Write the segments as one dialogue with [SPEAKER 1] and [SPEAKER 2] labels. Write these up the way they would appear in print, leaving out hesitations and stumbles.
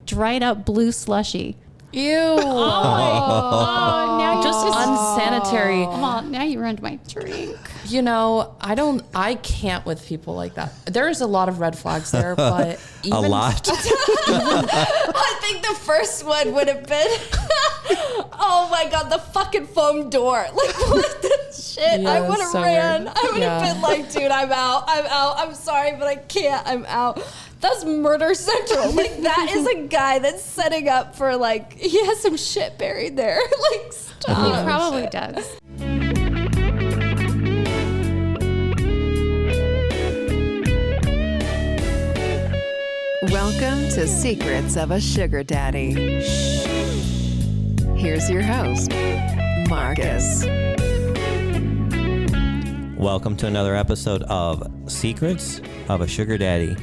[SPEAKER 1] dried up blue slushy.
[SPEAKER 2] Ew.
[SPEAKER 1] Oh, now
[SPEAKER 2] just unsanitary.
[SPEAKER 1] Oh, now you ruined my drink.
[SPEAKER 2] You know, I can't with people like that. There's a lot of red flags there, but even,
[SPEAKER 3] A lot.
[SPEAKER 4] I think the first one would have been, oh my God, the fucking foam door. Like, what the shit?
[SPEAKER 2] Yeah,
[SPEAKER 4] I would have
[SPEAKER 2] so
[SPEAKER 4] ran.
[SPEAKER 2] weird.
[SPEAKER 4] I would have been like, dude, I'm out. I'm sorry, but I can't. I'm out. That's murder central. Like, that is a guy that's setting up for, like, he has some shit buried there. Like, stop.
[SPEAKER 1] He probably does.
[SPEAKER 5] Welcome to Secrets of a Sugar Daddy. Here's your host, Marcus.
[SPEAKER 3] Welcome to another episode of Secrets of a Sugar Daddy,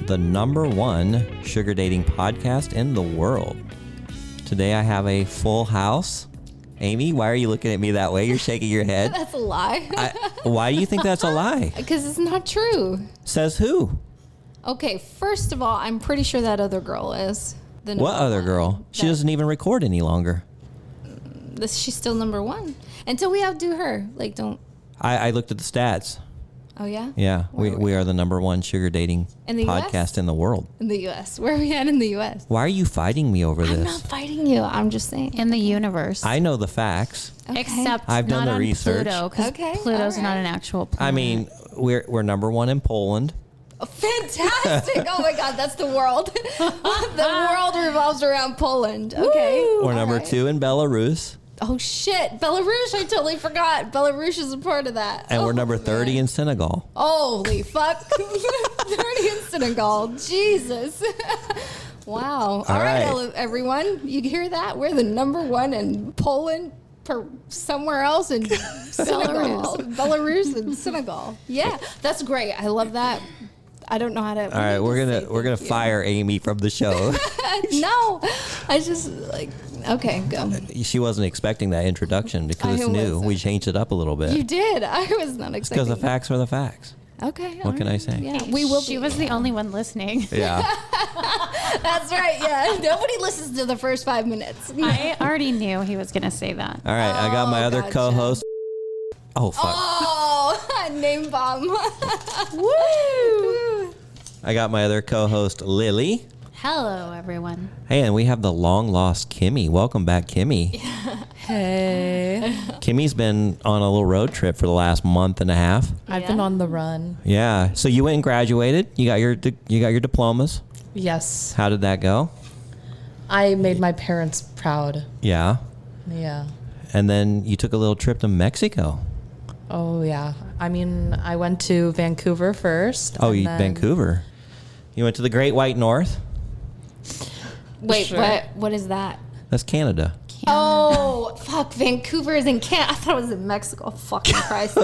[SPEAKER 3] the #1 sugar dating podcast in the world. Today I have a full house. Amy, why are you looking at me that way? You're shaking your head.
[SPEAKER 4] That's a lie.
[SPEAKER 3] Why do you think that's a lie?
[SPEAKER 4] Because it's not true.
[SPEAKER 3] Says who?
[SPEAKER 4] Okay, first of all, I'm pretty sure that other girl is. The
[SPEAKER 3] What
[SPEAKER 4] number
[SPEAKER 3] other
[SPEAKER 4] one.
[SPEAKER 3] girl? She doesn't even record any longer.
[SPEAKER 4] She's still #1. Until we outdo her. Like, don't.
[SPEAKER 3] I looked at the stats.
[SPEAKER 4] Oh, yeah?
[SPEAKER 3] Yeah,
[SPEAKER 4] Where are
[SPEAKER 3] we are the #1 sugar dating
[SPEAKER 4] In the
[SPEAKER 3] podcast
[SPEAKER 4] US?
[SPEAKER 3] in the world.
[SPEAKER 4] In the U.S. Where are we at in the U.S.?
[SPEAKER 3] Why are you fighting me over
[SPEAKER 4] I'm
[SPEAKER 3] this?
[SPEAKER 4] not fighting you. I'm just saying.
[SPEAKER 1] In the universe.
[SPEAKER 3] I know the facts.
[SPEAKER 4] Okay.
[SPEAKER 1] Except
[SPEAKER 3] I've done
[SPEAKER 1] not
[SPEAKER 3] the
[SPEAKER 1] on
[SPEAKER 3] research.
[SPEAKER 1] Pluto, because
[SPEAKER 4] Okay,
[SPEAKER 1] Pluto's
[SPEAKER 4] all
[SPEAKER 1] not
[SPEAKER 4] right.
[SPEAKER 1] an actual planet.
[SPEAKER 3] I mean, we're #1 in Poland.
[SPEAKER 4] Oh, fantastic. Oh, my God. That's the world. The world revolves around Poland. Okay.
[SPEAKER 3] We're
[SPEAKER 4] All right.
[SPEAKER 3] #2 in Belarus.
[SPEAKER 4] Oh, shit. Belarus. I totally forgot. Belarus is a part of that.
[SPEAKER 3] And we're number
[SPEAKER 4] Oh,
[SPEAKER 3] 30
[SPEAKER 4] man.
[SPEAKER 3] in Senegal.
[SPEAKER 4] Holy fuck. 30 in Senegal. Jesus. Wow. All right,
[SPEAKER 3] right.
[SPEAKER 4] everyone. You hear that? We're the #1 in Poland, somewhere else in Senegal. Belarus and Senegal. Yeah, that's great. I love that. I don't know how to.
[SPEAKER 3] All right, we're gonna fire Amy from the show.
[SPEAKER 4] No, I just like. Okay, go.
[SPEAKER 3] She wasn't expecting that introduction because it's
[SPEAKER 4] I
[SPEAKER 3] new.
[SPEAKER 4] wasn't.
[SPEAKER 3] We changed it up a little bit.
[SPEAKER 4] You did. I was not
[SPEAKER 3] Because
[SPEAKER 4] expecting.
[SPEAKER 3] the facts are the facts.
[SPEAKER 4] Okay.
[SPEAKER 3] What can I say?
[SPEAKER 4] Yeah, we will.
[SPEAKER 1] She was the only one listening.
[SPEAKER 3] Yeah.
[SPEAKER 4] That's right. Yeah, nobody listens to the first 5 minutes.
[SPEAKER 1] I already knew he was going to say that.
[SPEAKER 3] All right, I got my other
[SPEAKER 4] gotcha.
[SPEAKER 3] co-host. Oh fuck!
[SPEAKER 4] Oh, name bomb. Woo!
[SPEAKER 3] I got my other co-host Lilly.
[SPEAKER 1] Hello, everyone.
[SPEAKER 3] Hey, and we have the long lost Kimmy. Welcome back, Kimmy.
[SPEAKER 2] Hey.
[SPEAKER 3] Kimmy's been on a little road trip for the last month and a half.
[SPEAKER 2] I've been on the run.
[SPEAKER 3] Yeah. So you went and graduated. You got your diplomas.
[SPEAKER 2] Yes.
[SPEAKER 3] How did that go?
[SPEAKER 2] I made my parents proud.
[SPEAKER 3] Yeah.
[SPEAKER 2] Yeah.
[SPEAKER 3] And then you took a little trip to Mexico.
[SPEAKER 2] Oh, yeah. I mean, I went to Vancouver first.
[SPEAKER 3] Oh,
[SPEAKER 2] and then-
[SPEAKER 3] Vancouver. You went to the Great White North.
[SPEAKER 4] Wait,
[SPEAKER 2] Sure.
[SPEAKER 4] what is that?
[SPEAKER 3] That's Canada.
[SPEAKER 4] Oh, fuck! Vancouver is in Canada. I thought it was in Mexico. Fucking Christ!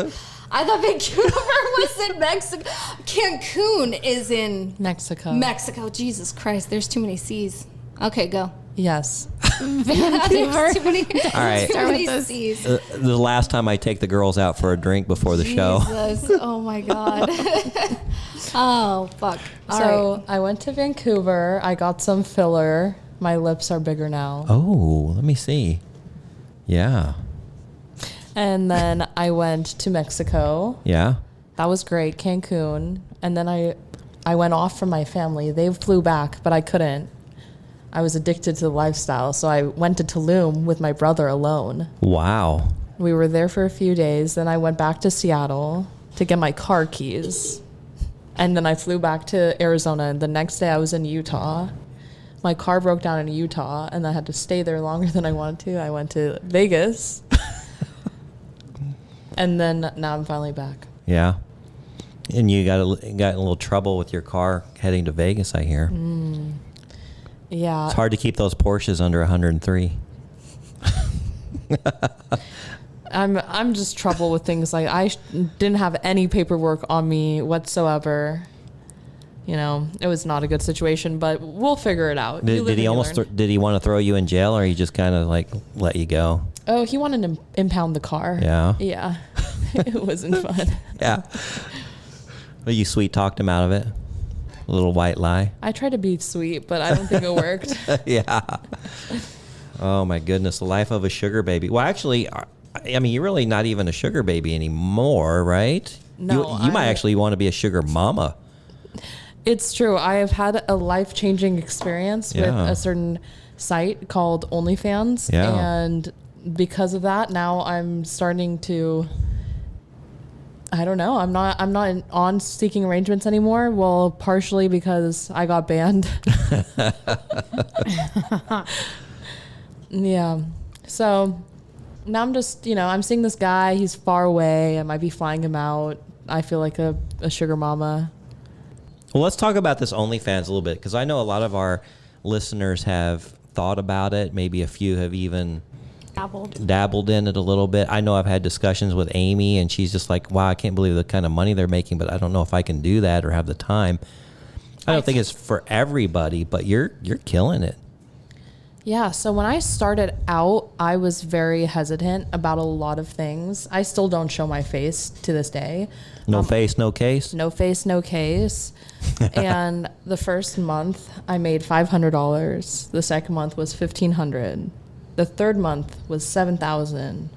[SPEAKER 4] I thought Vancouver was in Mexico. Cancun is in
[SPEAKER 2] Mexico.
[SPEAKER 4] Mexico. Jesus Christ! There's too many C's. Okay, go.
[SPEAKER 2] Yes.
[SPEAKER 4] There's too many.
[SPEAKER 3] All right.
[SPEAKER 4] Too many
[SPEAKER 1] with
[SPEAKER 4] C's.
[SPEAKER 3] The last time I take the girls out for a drink before the show.
[SPEAKER 4] Jesus. Oh my God. Oh fuck. All
[SPEAKER 2] So
[SPEAKER 4] right.
[SPEAKER 2] I went to Vancouver. I got some filler. My lips are bigger now.
[SPEAKER 3] Oh, let me see. Yeah.
[SPEAKER 2] And then I went to Mexico.
[SPEAKER 3] Yeah.
[SPEAKER 2] That was great. Cancun. And then I went off from my family. They flew back, but I couldn't. I was addicted to the lifestyle. So I went to Tulum with my brother alone.
[SPEAKER 3] Wow.
[SPEAKER 2] We were there for a few days. Then I went back to Seattle to get my car keys. And then I flew back to Arizona. And the next day I was in Utah. My car broke down in Utah, and I had to stay there longer than I wanted to. I went to Vegas. And then now I'm finally back.
[SPEAKER 3] Yeah. And you got in a little trouble with your car heading to Vegas, I hear.
[SPEAKER 2] Yeah.
[SPEAKER 3] It's hard to keep those Porsches under 103.
[SPEAKER 2] I'm just trouble with things like didn't have any paperwork on me whatsoever. You know, it was not a good situation, but we'll figure it out. You live
[SPEAKER 3] Did he
[SPEAKER 2] and you
[SPEAKER 3] almost
[SPEAKER 2] learn.
[SPEAKER 3] did he want to throw you in jail, or he just kind of like let you go?
[SPEAKER 2] Oh, he wanted to impound the car.
[SPEAKER 3] Yeah.
[SPEAKER 2] Yeah. It wasn't fun.
[SPEAKER 3] Yeah. Well, you sweet talked him out of it. A little white lie.
[SPEAKER 2] I tried to be sweet, but I don't think it worked.
[SPEAKER 3] Yeah. Oh my goodness, the life of a sugar baby. Well, actually, I mean, you're really not even a sugar baby anymore, right?
[SPEAKER 2] No,
[SPEAKER 3] you might actually want to be a sugar mama.
[SPEAKER 2] It's true. I have had a life-changing experience with
[SPEAKER 3] Yeah.
[SPEAKER 2] a certain site called OnlyFans.
[SPEAKER 3] Yeah.
[SPEAKER 2] And because of that, now I'm starting to, I don't know, I'm not on seeking arrangements anymore. Well, partially because I got banned. Yeah. So now I'm just, I'm seeing this guy. He's far away. I might be flying him out. I feel like a sugar mama.
[SPEAKER 3] Well, let's talk about this OnlyFans a little bit, because I know a lot of our listeners have thought about it. Maybe a few have even dabbled in it a little bit. I know I've had discussions with Amy, and she's just like, wow, I can't believe the kind of money they're making, but I don't know if I can do that or have the time. I don't think it's for everybody, but you're killing it.
[SPEAKER 2] Yeah, so when I started out, I was very hesitant about a lot of things. I still don't show my face to this day.
[SPEAKER 3] No face, no case.
[SPEAKER 2] No face, no case. And the first month, I made $500. The second month was $1,500. The third month was $7,000.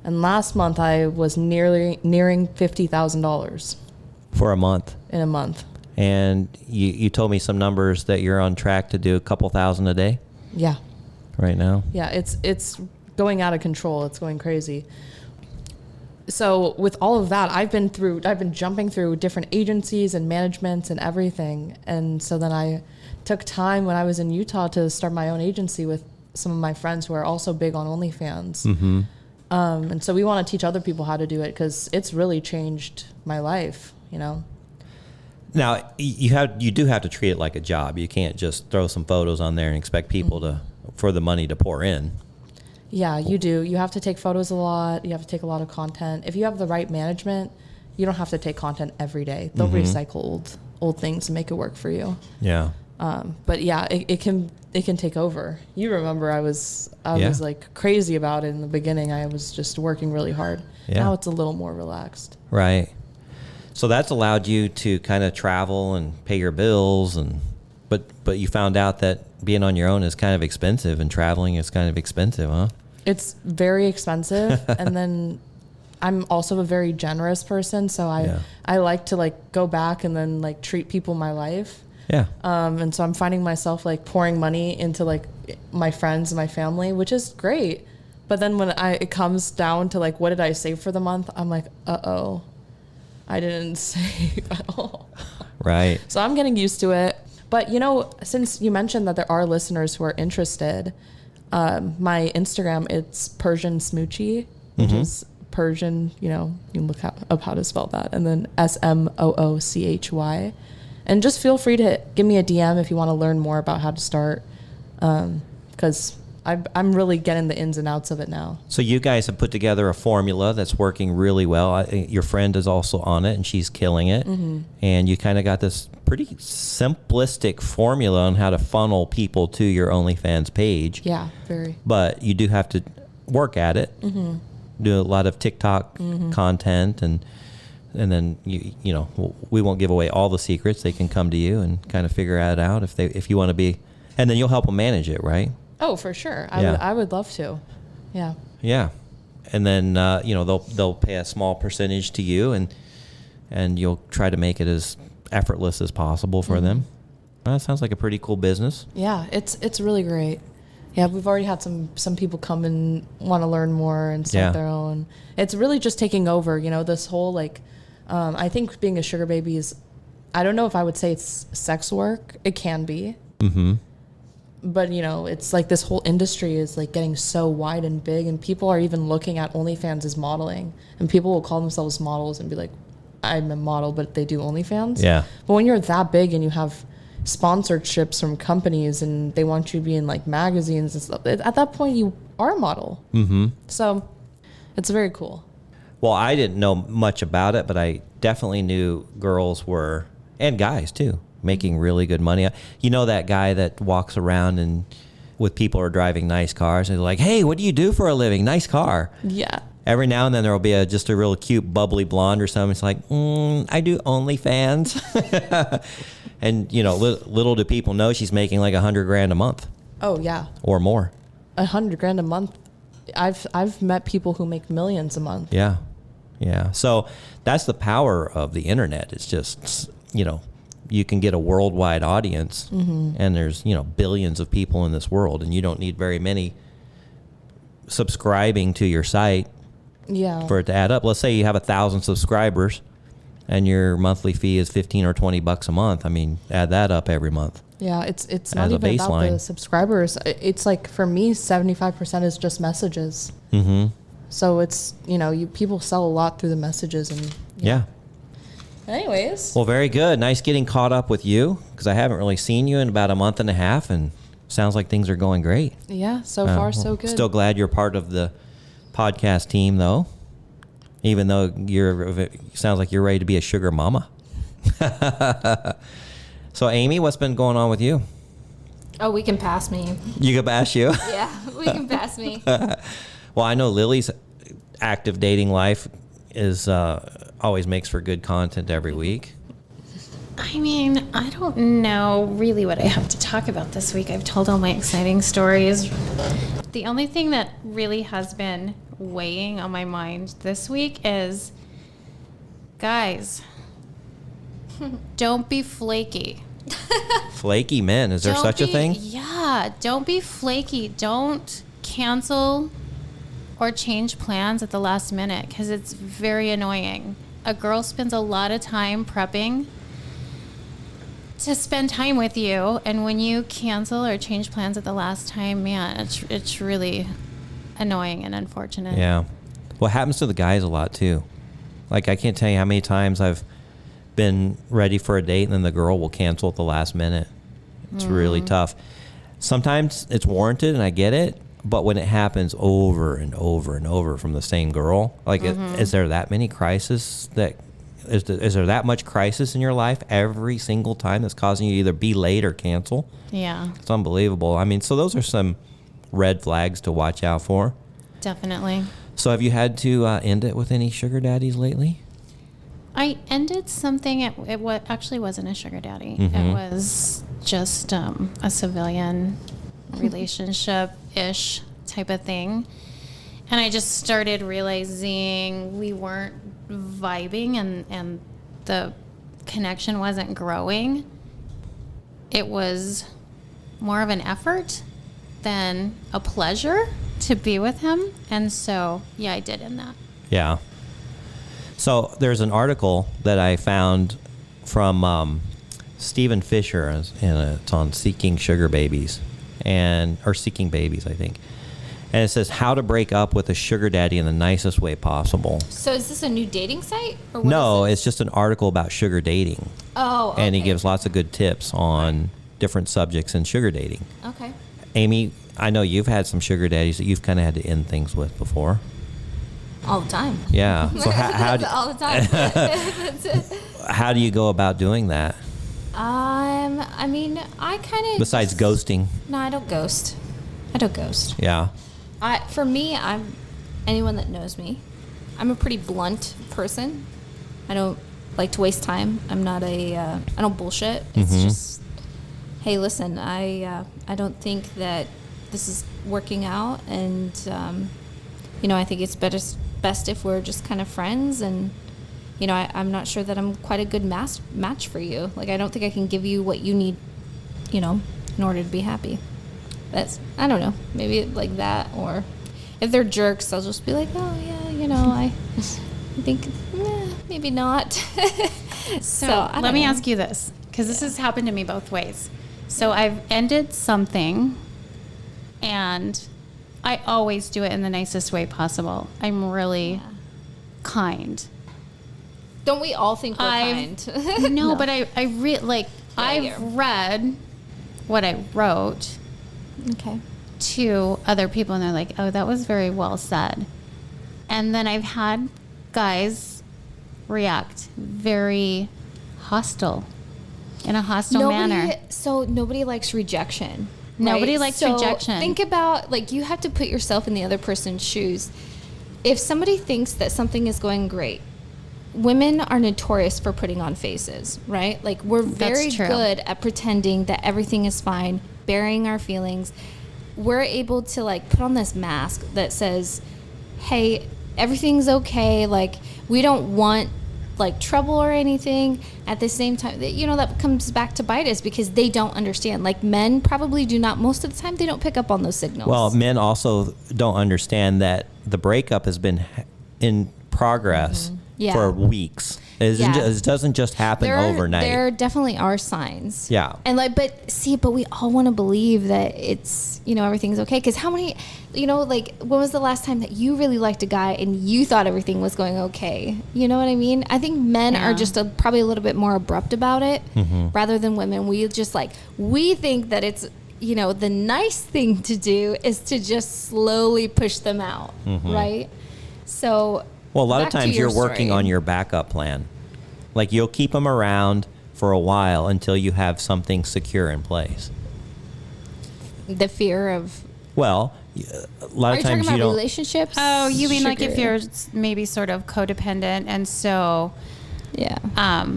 [SPEAKER 2] And last month, I was nearing $50,000
[SPEAKER 3] For a month.
[SPEAKER 2] in a month.
[SPEAKER 3] And you told me some numbers that you're on track to do a couple thousand a day
[SPEAKER 2] Yeah.
[SPEAKER 3] right now.
[SPEAKER 2] Yeah, it's going out of control. It's going crazy. So with all of that, I've been jumping through different agencies and managements and everything. And so then I took time when I was in Utah to start my own agency with some of my friends who are also big on OnlyFans.
[SPEAKER 3] Mm-hmm.
[SPEAKER 2] And so we want to teach other people how to do it because it's really changed my life,
[SPEAKER 3] Now, you do have to treat it like a job. You can't just throw some photos on there and expect people for the money to pour in.
[SPEAKER 2] Yeah, you do. You have to take photos a lot. You have to take a lot of content. If you have the right management, you don't have to take content every day. They'll recycle old things and make it work for you.
[SPEAKER 3] Yeah.
[SPEAKER 2] But yeah, it can take over. You remember I was like crazy about it in the beginning. I was just working really hard.
[SPEAKER 3] Yeah.
[SPEAKER 2] Now it's a little more relaxed.
[SPEAKER 3] Right. So that's allowed you to kind of travel and pay your bills, but you found out that being on your own is kind of expensive, and traveling is kind of expensive, huh?
[SPEAKER 2] It's very expensive. And then I'm also a very generous person, so I like to go back and then treat people in my life.
[SPEAKER 3] Yeah.
[SPEAKER 2] And so I'm finding myself pouring money into my friends and my family, which is great. But then when it comes down to what did I save for the month, I'm like, uh-oh, I didn't save at all.
[SPEAKER 3] Right.
[SPEAKER 2] So I'm getting used to it. But since you mentioned that there are listeners who are interested, my Instagram, it's Persian Smoochie, which is Persian, you can look up how to spell that, and then SMOOCHY. And just feel free to give me a DM if you want to learn more about how to start, because I'm really getting the ins and outs of it now.
[SPEAKER 3] So you guys have put together a formula that's working really well. Your friend is also on it, and she's killing it. Mm-hmm. And you kind of got this pretty simplistic formula on how to funnel people to your OnlyFans page.
[SPEAKER 2] Yeah, very.
[SPEAKER 3] But you do have to work at it. Mm-hmm. Do a lot of TikTok content, and then we won't give away all the secrets. They can come to you and kind of figure it out if you want to be, and then you'll help them manage it, right?
[SPEAKER 2] Oh, for sure.
[SPEAKER 3] Yeah.
[SPEAKER 2] I would love to. Yeah.
[SPEAKER 3] Yeah. And then they'll pay a small percentage to you, and you'll try to make it as effortless as possible for them. Well, that sounds like a pretty cool business.
[SPEAKER 2] Yeah, it's really great. Yeah, we've already had some people come and want to learn more and start their own. It's really just taking over, this whole I think being a sugar baby is, I don't know if I would say it's sex work. It can be. Mm-hmm. But, it's this whole industry is getting so wide and big, and people are even looking at OnlyFans as modeling, and people will call themselves models and be like, I'm a model, but they do OnlyFans. Yeah. But when you're that big and you have sponsorships from companies and they want you to be in magazines and stuff, at that point you are a model. Mm-hmm. So it's very cool.
[SPEAKER 3] Well, I didn't know much about it, but I definitely knew girls were, and guys too, making really good money. That guy that walks around and with people who are driving nice cars, and they're like, hey, what do you do for a living? Nice car.
[SPEAKER 2] Yeah.
[SPEAKER 3] Every now and then there will be just a real cute bubbly blonde or something. It's like, I do OnlyFans. And, little do people know she's making like $100,000 a month
[SPEAKER 2] Oh yeah,
[SPEAKER 3] or more.
[SPEAKER 2] $100,000 a month. I've met people who make millions a month.
[SPEAKER 3] Yeah. Yeah. So that's the power of the internet. It's just, you can get a worldwide audience and there's, billions of people in this world and you don't need very many subscribing to your site
[SPEAKER 2] Yeah.
[SPEAKER 3] for it to add up. Let's say you have 1,000 subscribers and your monthly fee is $15 or $20 a month. I mean, add that up every month.
[SPEAKER 2] Yeah, it's
[SPEAKER 3] As
[SPEAKER 2] not
[SPEAKER 3] a
[SPEAKER 2] even about
[SPEAKER 3] baseline.
[SPEAKER 2] the subscribers. It's like for me, 75% is just messages.
[SPEAKER 3] Mm-hmm.
[SPEAKER 2] So it's people sell a lot through the messages and
[SPEAKER 3] Yeah.
[SPEAKER 2] Anyways,
[SPEAKER 3] Well, very good. Nice getting caught up with you because I haven't really seen you in about a month and a half, and sounds like things are going great.
[SPEAKER 2] yeah, so far so good.
[SPEAKER 3] Still glad you're part of the podcast team, though. Even though sounds like you're ready to be a sugar mama. So, Amy, what's been going on with you?
[SPEAKER 4] Oh, we can pass me.
[SPEAKER 3] You can bash you.
[SPEAKER 4] Yeah, we can pass me.
[SPEAKER 3] Well, I know Lily's active dating life is always makes for good content every week.
[SPEAKER 1] I mean, I don't know really what I have to talk about this week. I've told all my exciting stories. The only thing that really has been weighing on my mind this week is, guys, don't be flaky.
[SPEAKER 3] Flaky men. Is there such a thing?
[SPEAKER 1] Yeah, don't be flaky. Don't cancel or change plans at the last minute because it's very annoying. A girl spends a lot of time prepping to spend time with you, and when you cancel or change plans at the last time, man, it's really annoying and unfortunate.
[SPEAKER 3] Yeah. Well, it happens to the guys a lot, too. Like, I can't tell you how many times I've been ready for a date and then the girl will cancel at the last minute. It's really tough. Sometimes it's warranted and I get it, but when it happens over and over and over from the same girl, like, is there that many crises is there that much crisis in your life every single time that's causing you to either be late or cancel?
[SPEAKER 1] Yeah,
[SPEAKER 3] It's unbelievable. I mean, so those are some red flags to watch out for.
[SPEAKER 1] definitely.
[SPEAKER 3] So have you had to end it with any sugar daddies lately?
[SPEAKER 1] I ended something, it actually wasn't a sugar daddy.
[SPEAKER 3] Mhm.
[SPEAKER 1] It was just a civilian relationship-ish type of thing. And I just started realizing we weren't vibing and the connection wasn't growing. It was more of an effort than a pleasure to be with him. And so, yeah, I did end that.
[SPEAKER 3] Yeah. So there's an article that I found from Stephen Fisher, and it's on Seeking Sugar Babies, or Seeking Babies, I think. And it says how to break up with a sugar daddy in the nicest way possible.
[SPEAKER 4] So is this a new dating site? Or what
[SPEAKER 3] No,
[SPEAKER 4] is
[SPEAKER 3] it's just an article about sugar dating.
[SPEAKER 4] Oh, okay.
[SPEAKER 3] And he gives lots of good tips on different subjects in sugar dating.
[SPEAKER 4] Okay.
[SPEAKER 3] Amy, I know you've had some sugar daddies that you've kind of had to end things with before.
[SPEAKER 4] All the time.
[SPEAKER 3] Yeah. So
[SPEAKER 4] All the time. That's it.
[SPEAKER 3] how do you go about doing that?
[SPEAKER 4] I mean, I kind of...
[SPEAKER 3] Besides ghosting.
[SPEAKER 4] No, I don't ghost. I don't ghost.
[SPEAKER 3] Yeah.
[SPEAKER 4] For me, anyone that knows me, I'm a pretty blunt person. I don't like to waste time. I'm not I don't bullshit. It's just, hey, listen, I don't think that this is working out, and I think it's best if we're just kind of friends, and I'm not sure that I'm quite a good match for you. Like, I don't think I can give you what you need, in order to be happy. I don't know, maybe like that, or if they're jerks, I'll just be like, oh yeah, I think maybe not. So I don't
[SPEAKER 1] let me
[SPEAKER 4] know.
[SPEAKER 1] ask you this, because this has happened to me both ways. So I've ended something, and I always do it in the nicest way possible. I'm really kind.
[SPEAKER 4] Don't we all think we're kind?
[SPEAKER 1] No, but I've read what I wrote
[SPEAKER 4] Okay.
[SPEAKER 1] to other people, and they're like, oh, that was very well said. And then I've had guys react very hostile, in a hostile manner.
[SPEAKER 4] So nobody likes rejection.
[SPEAKER 1] Nobody
[SPEAKER 4] right?
[SPEAKER 1] likes
[SPEAKER 4] So
[SPEAKER 1] rejection.
[SPEAKER 4] Think about, you have to put yourself in the other person's shoes. If somebody thinks that something is going great women are notorious for putting on faces, right? Like we're very good at pretending that everything is fine, burying our feelings. We're able to like put on this mask that says, hey, everything's okay. Like we don't want like trouble or anything. At the same time, you know, that comes back to bite us because they don't understand. Like men probably do not, most of the time they don't pick up on those signals.
[SPEAKER 3] Well, men also don't understand that the breakup has been in progress for weeks. It doesn't just happen overnight.
[SPEAKER 4] There definitely are signs.
[SPEAKER 3] Yeah.
[SPEAKER 4] And like, but we all want to believe that it's, you know, everything's okay. Because how many, you know, like, when was the last time that you really liked a guy and you thought everything was going okay? You know what I mean? I think men are just probably a little bit more abrupt about it rather than women. We just like, we think that it's, you know, the nice thing to do is to just slowly push them out, right? So...
[SPEAKER 3] Well, a lot of times you're working on your backup plan. Like you'll keep them around for a while until you have something secure in place.
[SPEAKER 4] The fear of...
[SPEAKER 3] Well, a lot of times you don't...
[SPEAKER 4] relationships?
[SPEAKER 1] Oh, you mean like if you're maybe sort of codependent and so...
[SPEAKER 4] Yeah.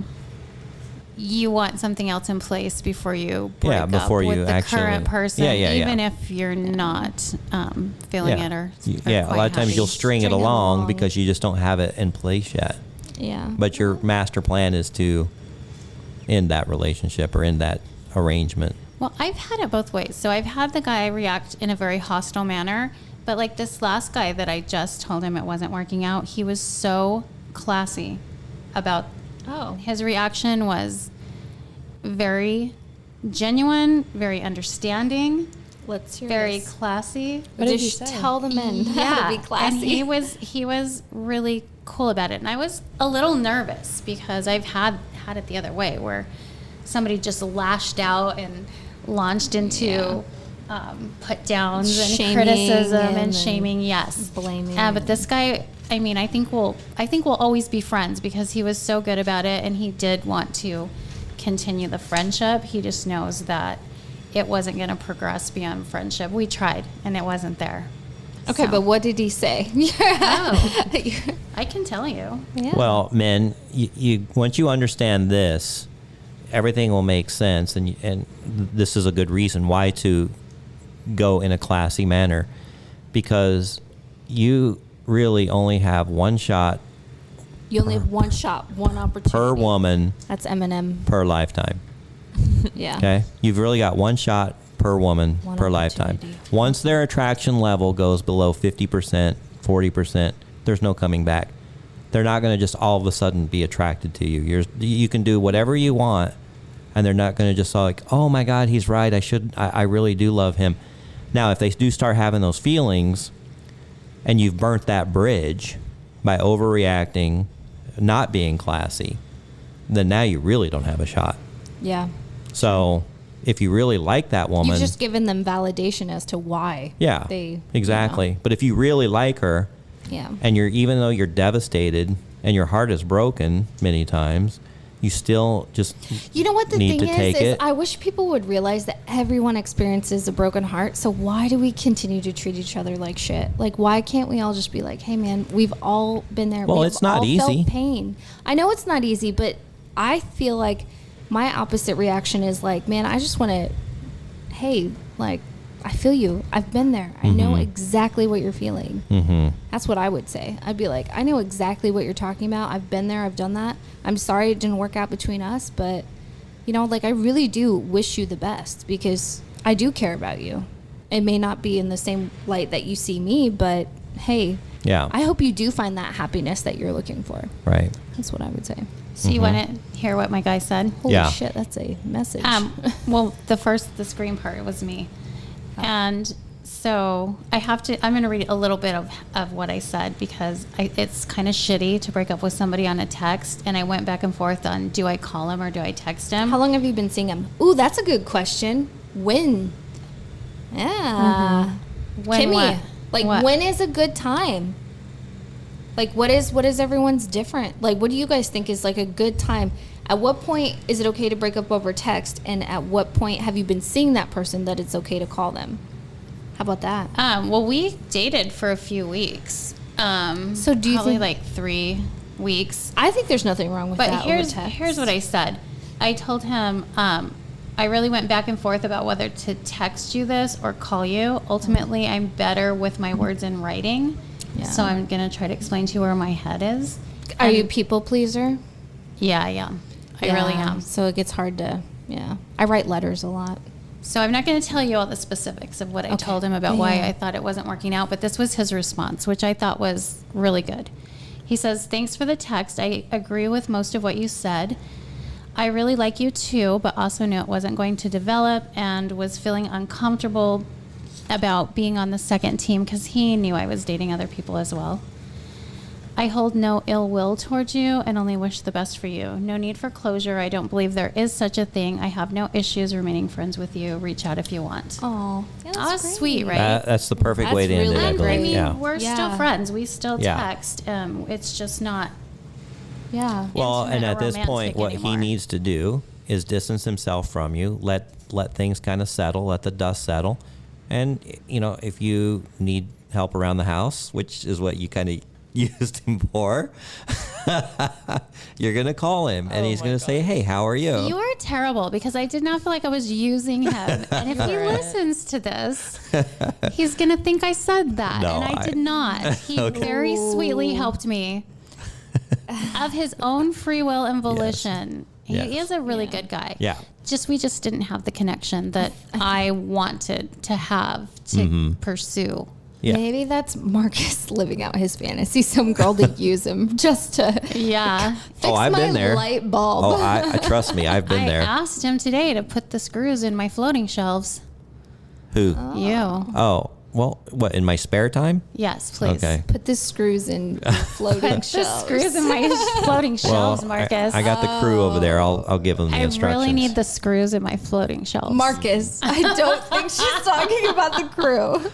[SPEAKER 1] You want something else in place before you break up with the current person, even if you're not feeling it or
[SPEAKER 3] a lot of times you'll string it along because you just don't have it in place yet.
[SPEAKER 4] Yeah.
[SPEAKER 3] But your master plan is to end that relationship or end that arrangement.
[SPEAKER 1] Well, I've had it both ways. So I've had the guy react in a very hostile manner, but like this last guy that I just told him it wasn't working out, he was so classy about his reaction was very genuine, very understanding.
[SPEAKER 4] Let's hear
[SPEAKER 1] very
[SPEAKER 4] this.
[SPEAKER 1] Classy.
[SPEAKER 4] What did you say? Tell the men how to be classy.
[SPEAKER 1] And he was really cool about it. And I was a little nervous because I've had it the other way where somebody just lashed out and launched into put downs and criticism and shaming. Yes,
[SPEAKER 4] blaming.
[SPEAKER 1] But this guy, I mean, I think we'll always be friends because he was so good about it and he did want to continue the friendship. He just knows that it wasn't going to progress beyond friendship. We tried and it wasn't there.
[SPEAKER 4] Okay, but what did he say?
[SPEAKER 1] I can tell you.
[SPEAKER 4] Yeah.
[SPEAKER 3] Well, men, you once you understand this, everything will make sense, and this is a good reason why to go in a classy manner, because you really only have one shot.
[SPEAKER 4] You only have one shot, one opportunity.
[SPEAKER 3] Per woman.
[SPEAKER 4] That's Eminem.
[SPEAKER 3] Per lifetime.
[SPEAKER 4] Yeah.
[SPEAKER 3] Okay? You've really got one shot per woman per lifetime. Once their attraction level goes below 50%, 40%, there's no coming back. They're not going to just all of a sudden be attracted to you. You can do whatever you want, and they're not going to just like, oh my God, he's right. I really do love him. Now, if they do start having those feelings, and you've burnt that bridge by overreacting, not being classy, then now you really don't have a shot.
[SPEAKER 4] Yeah.
[SPEAKER 3] So if you really like that woman,
[SPEAKER 4] you've just given them validation as to why.
[SPEAKER 3] Yeah, exactly. You know. But if you really like her, and even though you're devastated and your heart is broken many times, you still just
[SPEAKER 4] you know what the
[SPEAKER 3] need
[SPEAKER 4] thing
[SPEAKER 3] to take
[SPEAKER 4] is
[SPEAKER 3] it.
[SPEAKER 4] I wish people would realize that everyone experiences a broken heart. So why do we continue to treat each other like shit? Like, why can't we all just be like, hey man, we've all been there.
[SPEAKER 3] Well,
[SPEAKER 4] we've
[SPEAKER 3] it's not
[SPEAKER 4] all
[SPEAKER 3] easy.
[SPEAKER 4] Felt pain. I know it's not easy, but I feel like my opposite reaction is like, man, I just want to, hey, like, I feel you. I've been there. I know exactly what you're feeling. That's what I would say. I'd be like, I know exactly what you're talking about. I've been there. I've done that. I'm sorry it didn't work out between us, but, you know, like, I really do wish you the best because I do care about you. It may not be in the same light that you see me, but, hey, I hope you do find that happiness that you're looking for.
[SPEAKER 3] Right.
[SPEAKER 4] That's what I would say.
[SPEAKER 1] So you want to hear what my guy said?
[SPEAKER 4] Holy shit, that's a message.
[SPEAKER 1] Well, the screen part was me. And so I'm going to read a little bit of what I said because it's kind of shitty to break up with somebody on a text. And I went back and forth on, do I call him or do I text him?
[SPEAKER 4] How long have you been seeing him? Ooh, that's a good question. When? Yeah.
[SPEAKER 1] When,
[SPEAKER 4] Kimmy,
[SPEAKER 1] what?
[SPEAKER 4] like,
[SPEAKER 1] What?
[SPEAKER 4] when is a good time? Like, what is everyone's different? Like, what do you guys think is, like, a good time? At what point is it okay to break up over text? And at what point have you been seeing that person that it's okay to call them? How about that?
[SPEAKER 1] Well, we dated for a few weeks.
[SPEAKER 4] So do you
[SPEAKER 1] probably
[SPEAKER 4] think...
[SPEAKER 1] like 3 weeks.
[SPEAKER 4] I think there's nothing wrong with
[SPEAKER 1] But
[SPEAKER 4] that.
[SPEAKER 1] here's what I said. I told him I really went back and forth about whether to text you this or call you. Ultimately, I'm better with my words in writing.
[SPEAKER 4] Yeah.
[SPEAKER 1] So I'm going to try to explain to you where my head is.
[SPEAKER 4] Are you a people pleaser?
[SPEAKER 1] Yeah, I am. I really am.
[SPEAKER 4] So it gets hard to, I write letters a lot.
[SPEAKER 1] So I'm not going to tell you all the specifics of what I told him about why I thought it wasn't working out, but this was his response, which I thought was really good. He says, "Thanks for the text. I agree with most of what you said. I really like you too, but also knew it wasn't going to develop and was feeling uncomfortable about being on the second team because he knew I was dating other people as well. I hold no ill will towards you and only wish the best for you. No need for closure. I don't believe there is such a thing. I have no issues remaining friends with you. Reach out if you want."
[SPEAKER 4] Oh,
[SPEAKER 1] That's sweet, right?
[SPEAKER 3] That's the perfect way to end it, I
[SPEAKER 1] I
[SPEAKER 3] believe.
[SPEAKER 1] mean,
[SPEAKER 3] Yeah.
[SPEAKER 1] we're still friends. We still
[SPEAKER 3] Yeah.
[SPEAKER 1] text. It's just not.
[SPEAKER 4] Yeah.
[SPEAKER 3] Well, and
[SPEAKER 1] intimate or
[SPEAKER 3] at this point,
[SPEAKER 1] romantic
[SPEAKER 3] what
[SPEAKER 1] anymore.
[SPEAKER 3] he needs to do is distance himself from you. Let things kind of settle. Let the dust settle. And if you need help around the house, which is what you kind of used him for, you're gonna call him and he's gonna say, "Hey, how are you?"
[SPEAKER 1] You are terrible because I did not feel like I was using him. And if he listens to this, he's going to think I said that.
[SPEAKER 3] No,
[SPEAKER 1] and I did not. He very sweetly helped me of his own free will and volition.
[SPEAKER 3] Yes.
[SPEAKER 1] He is a really good guy.
[SPEAKER 3] Yeah.
[SPEAKER 1] We just didn't have the connection that I wanted to have to pursue.
[SPEAKER 3] Yeah.
[SPEAKER 4] Maybe that's Marcus living out his fantasy. Some girl to use him just to
[SPEAKER 1] Yeah.
[SPEAKER 4] fix
[SPEAKER 3] I've
[SPEAKER 4] my
[SPEAKER 3] been there.
[SPEAKER 4] light bulb.
[SPEAKER 3] Oh, I trust me, I've been
[SPEAKER 1] I
[SPEAKER 3] there.
[SPEAKER 1] asked him today to put the screws in my floating shelves.
[SPEAKER 3] Who?
[SPEAKER 1] You.
[SPEAKER 3] Oh, well, what, in my spare time?
[SPEAKER 1] Yes, please.
[SPEAKER 3] Okay.
[SPEAKER 4] Put the screws in your floating
[SPEAKER 1] The
[SPEAKER 4] shelves.
[SPEAKER 1] screws in my floating shelves, Marcus.
[SPEAKER 3] I got the crew over there. I'll give them the
[SPEAKER 1] I
[SPEAKER 3] instructions.
[SPEAKER 1] really need the screws in my floating shelves.
[SPEAKER 4] Marcus, I don't think she's talking about the crew.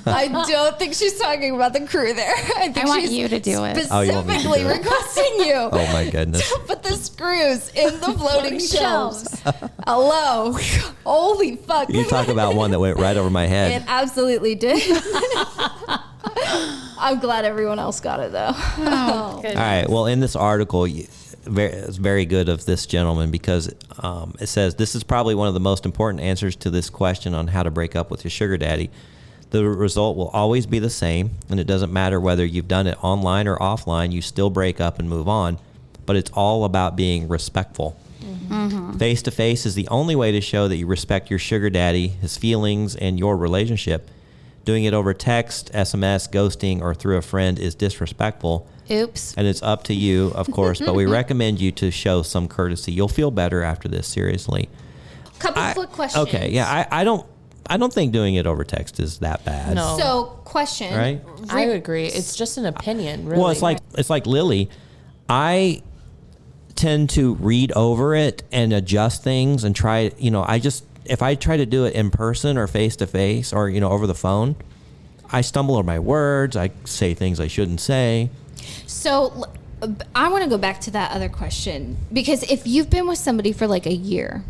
[SPEAKER 4] I don't think she's talking about the crew there. I think
[SPEAKER 1] I want
[SPEAKER 4] she's
[SPEAKER 1] you to do it.
[SPEAKER 3] Oh, you want me to
[SPEAKER 4] specifically
[SPEAKER 3] do it?
[SPEAKER 4] requesting you
[SPEAKER 3] Oh my goodness.
[SPEAKER 4] to put the screws in the floating shelves. Hello. Holy fuck.
[SPEAKER 3] You talk about one that went right over my
[SPEAKER 4] It
[SPEAKER 3] head.
[SPEAKER 4] absolutely did. I'm glad everyone else got it though.
[SPEAKER 3] All right. Well, in this article, it's very good of this gentleman because it says this is probably one of the most important answers to this question on how to break up with your sugar daddy. The result will always be the same, and it doesn't matter whether you've done it online or offline. You still break up and move on, but it's all about being respectful. Face to face is the only way to show that you respect your sugar daddy, his feelings, and your relationship. Doing it over text, SMS, ghosting, or through a friend is disrespectful.
[SPEAKER 1] Oops.
[SPEAKER 3] And it's up to you, of course, but we recommend you to show some courtesy. You'll feel better after this, seriously.
[SPEAKER 4] Couple quick questions.
[SPEAKER 3] Okay, yeah, I don't think doing it over text is that bad.
[SPEAKER 2] No.
[SPEAKER 4] So, question.
[SPEAKER 3] Right?
[SPEAKER 2] I agree. It's just an opinion, really.
[SPEAKER 3] Well, it's like Lilly. I tend to read over it and adjust things and try, if I try to do it in person or face to face or, over the phone, I stumble over my words. I say things I shouldn't say.
[SPEAKER 4] So, I want to go back to that other question because if you've been with somebody for like a year,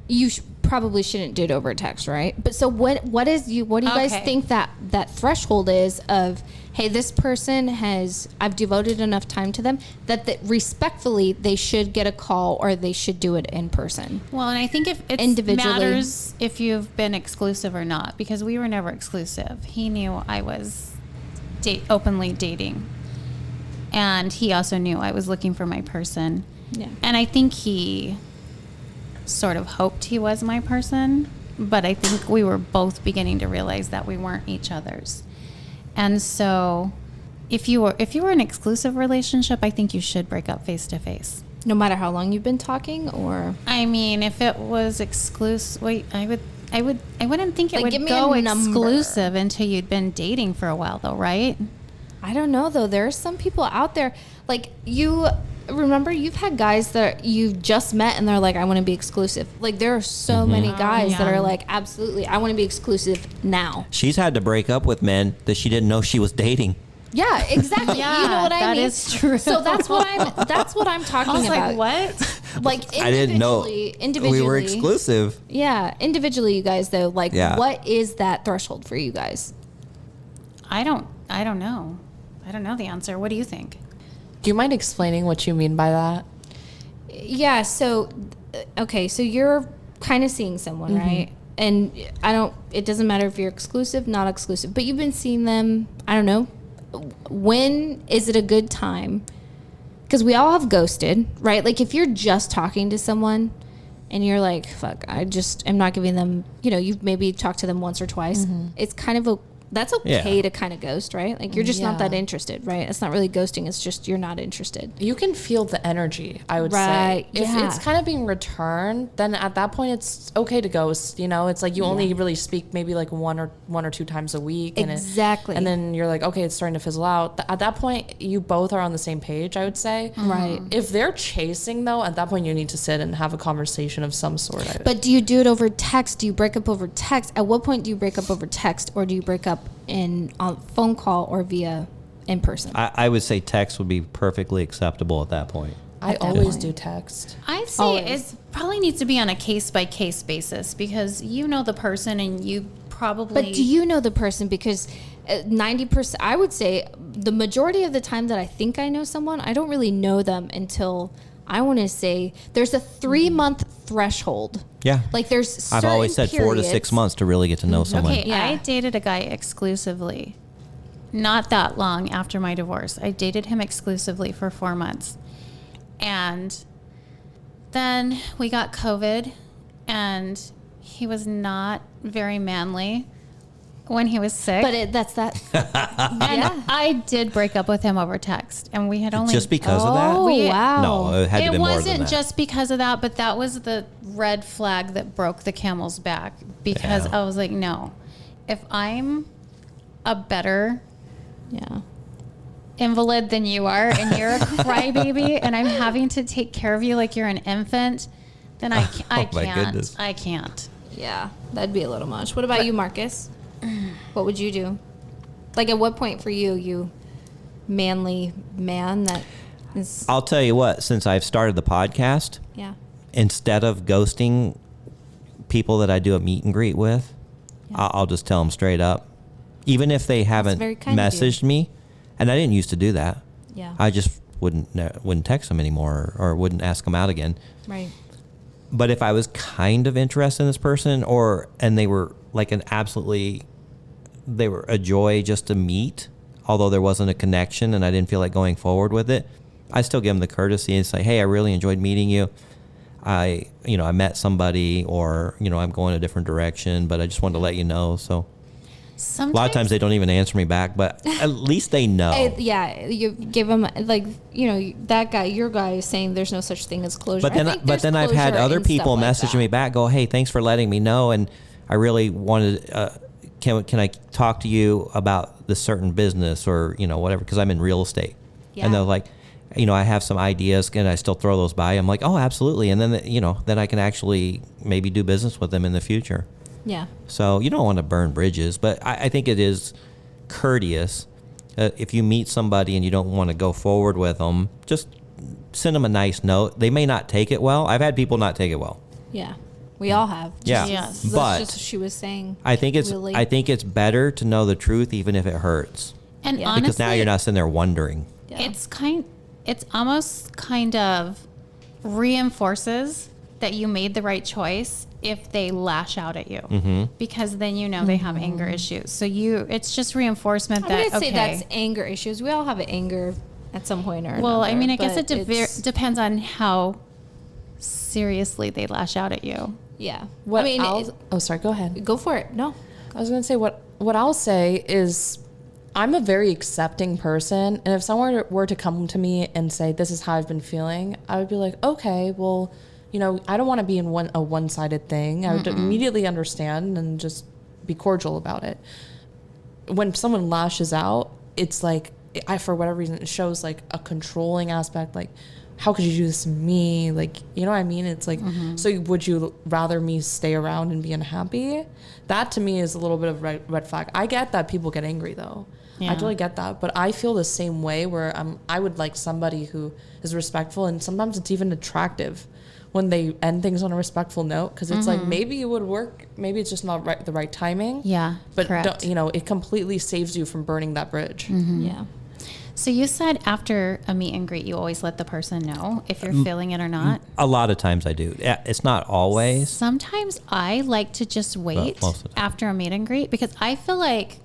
[SPEAKER 4] you probably shouldn't do it over text, right? But so what do you guys think that threshold is of, hey, this person I've devoted enough time to them that respectfully they should get a call or they should do it in person?
[SPEAKER 1] Well, and I think if it
[SPEAKER 4] Individually.
[SPEAKER 1] matters if you've been exclusive or not, because we were never exclusive. He knew I was openly dating, and he also knew I was looking for my person.
[SPEAKER 4] Yeah.
[SPEAKER 1] And I think he sort of hoped he was my person, but I think we were both beginning to realize that we weren't each other's. And so if you were in an exclusive relationship, I think you should break up face to face.
[SPEAKER 4] No matter how long you've been talking, or
[SPEAKER 1] I mean, if it was exclusive, I wouldn't think it
[SPEAKER 4] Like,
[SPEAKER 1] would
[SPEAKER 4] give me
[SPEAKER 1] go
[SPEAKER 4] a number.
[SPEAKER 1] exclusive until you'd been dating for a while, though, right?
[SPEAKER 4] I don't know though. There are some people out there, like you remember you've had guys that you've just met and they're like, I want to be exclusive. Like there are so many guys that
[SPEAKER 1] yeah.
[SPEAKER 4] are like, absolutely, I want to be exclusive now.
[SPEAKER 3] She's had to break up with men that she didn't know she was dating.
[SPEAKER 4] Yeah, exactly.
[SPEAKER 1] Yeah,
[SPEAKER 4] you know what I
[SPEAKER 1] that
[SPEAKER 4] mean?
[SPEAKER 1] is true.
[SPEAKER 4] So that's what I'm talking
[SPEAKER 1] I was
[SPEAKER 4] about.
[SPEAKER 1] like, what?
[SPEAKER 4] Like
[SPEAKER 3] I didn't know
[SPEAKER 4] individually.
[SPEAKER 3] we were exclusive.
[SPEAKER 4] Yeah, individually, you guys though. Like,
[SPEAKER 3] Yeah.
[SPEAKER 4] what is that threshold for you guys?
[SPEAKER 1] I don't know. I don't know the answer. What do you think?
[SPEAKER 2] Do you mind explaining what you mean by that?
[SPEAKER 4] Yeah. So, okay. So you're kind of seeing someone, right? And it doesn't matter if you're exclusive, not exclusive, but you've been seeing them, I don't know. When is it a good time? Because we all have ghosted, right? Like if you're just talking to someone and you're like, fuck, I'm not giving them, you've maybe talked to them once or twice. It's kind of that's okay to kind of ghost, right? Like you're just not that interested, right? It's not really ghosting. It's just you're not interested.
[SPEAKER 2] You can feel the energy, I would say. If it's kind of being returned, then at that point it's okay to ghost. It's like you only really speak maybe like one or two times a week.
[SPEAKER 4] Exactly.
[SPEAKER 2] And then you're like, okay, it's starting to fizzle out. At that point, you both are on the same page, I would say.
[SPEAKER 4] Right.
[SPEAKER 2] If they're chasing, though, at that point you need to sit and have a conversation of some sort.
[SPEAKER 4] But do you do it over text? Do you break up over text? At what point do you break up over text, or do you break up on phone call or via in person?
[SPEAKER 3] I would say text would be perfectly acceptable at that point.
[SPEAKER 2] I always do text.
[SPEAKER 1] I'd say it probably needs to be on a case-by-case basis because you know the person and you probably...
[SPEAKER 4] But do you know the person? Because 90%, I would say the majority of the time that I think I know someone, I don't really know them until... I want to say there's a 3-month threshold.
[SPEAKER 3] Yeah.
[SPEAKER 4] Like there's
[SPEAKER 3] I've always said
[SPEAKER 4] periods.
[SPEAKER 3] 4 to 6 months to really get to know someone.
[SPEAKER 1] Okay, I dated a guy exclusively. Not that long after my divorce. I dated him exclusively for 4 months. And then we got COVID and he was not very manly when he was sick.
[SPEAKER 4] But that's that.
[SPEAKER 1] And I did break up with him over text, and we had only
[SPEAKER 3] Just because of that?
[SPEAKER 4] Oh, wow.
[SPEAKER 3] No, it had to be more than
[SPEAKER 1] wasn't
[SPEAKER 3] that.
[SPEAKER 1] just because of that, but that was the red flag that broke the camel's back because I was like, no, if I'm a better invalid than you are, and you're a crybaby, and I'm having to take care of you like you're an infant, then I can't.
[SPEAKER 3] my goodness.
[SPEAKER 1] I can't.
[SPEAKER 4] Yeah, that'd be a little much. What about you, Marcus? What would you do? Like, at what point for you manly man that is...
[SPEAKER 3] I'll tell you what, since I've started the podcast, instead of ghosting people that I do a meet and greet with, I'll just tell them straight up. Even if they haven't messaged me, and I didn't used to do that.
[SPEAKER 4] Yeah.
[SPEAKER 3] I just wouldn't text them anymore or wouldn't ask them out again.
[SPEAKER 4] Right.
[SPEAKER 3] But if I was kind of interested in this person and they were like they were a joy just to meet, although there wasn't a connection and I didn't feel like going forward with it, I still give them the courtesy and say, hey, I really enjoyed meeting you. I met somebody, or, I'm going a different direction, but I just wanted to let you know. So
[SPEAKER 1] Sometimes,
[SPEAKER 3] a lot of times they don't even answer me back, but at least they know.
[SPEAKER 4] You give them, like, that guy, your guy is saying there's no such thing as closure.
[SPEAKER 3] But then I've had other people messaging me back, go, hey, thanks for letting me know, and I really wanted, can I talk to you about this certain business or, whatever, because I'm in real estate. Yeah. And they're like, I have some ideas, can I still throw those by? I'm like, oh, absolutely. And then, then I can actually maybe do business with them in the future.
[SPEAKER 4] Yeah.
[SPEAKER 3] So you don't want to burn bridges, but I think it is courteous. If you meet somebody and you don't want to go forward with them, just send them a nice note. They may not take it well. I've had people not take it well.
[SPEAKER 4] Yeah. We all have.
[SPEAKER 1] Yes.
[SPEAKER 3] But
[SPEAKER 4] that's just what she was saying.
[SPEAKER 3] I think it's better to know the truth even if it hurts.
[SPEAKER 1] And honestly,
[SPEAKER 3] because now you're not sitting there wondering.
[SPEAKER 1] Yeah. It's almost kind of reinforces that you made the right choice if they lash out at you, because then they have anger issues. So it's just reinforcement that,
[SPEAKER 4] I wouldn't say that's anger issues. We all have anger at some point or another.
[SPEAKER 1] Well, I mean, I guess it depends on how seriously they lash out at you.
[SPEAKER 4] Yeah.
[SPEAKER 2] Sorry, go ahead.
[SPEAKER 4] Go for it. No.
[SPEAKER 2] I was going to say what I'll say is I'm a very accepting person, and if someone were to come to me and say, this is how I've been feeling, I would be like, okay, well, I don't want to be in a one-sided thing. I would immediately understand and just be cordial about it. When someone lashes out, it's like, for whatever reason, it shows like a controlling aspect, like, how could you do this to me? Like, you know what I mean? It's like, so would you rather me stay around and be unhappy? That to me is a little bit of red flag. I get that people get angry though. Yeah. I totally get that. But I feel the same way where I would like somebody who is respectful, and sometimes it's even attractive when they end things on a respectful note, because it's like, maybe it would work, maybe it's just not the right timing.
[SPEAKER 1] Yeah,
[SPEAKER 2] but it completely saves you from burning that bridge.
[SPEAKER 4] Yeah.
[SPEAKER 1] So you said after a meet and greet, you always let the person know if you're feeling it or not?
[SPEAKER 3] A lot of times I do. It's not always.
[SPEAKER 1] Sometimes I like to just wait
[SPEAKER 3] most of the time.
[SPEAKER 1] after a meet and greet because I feel like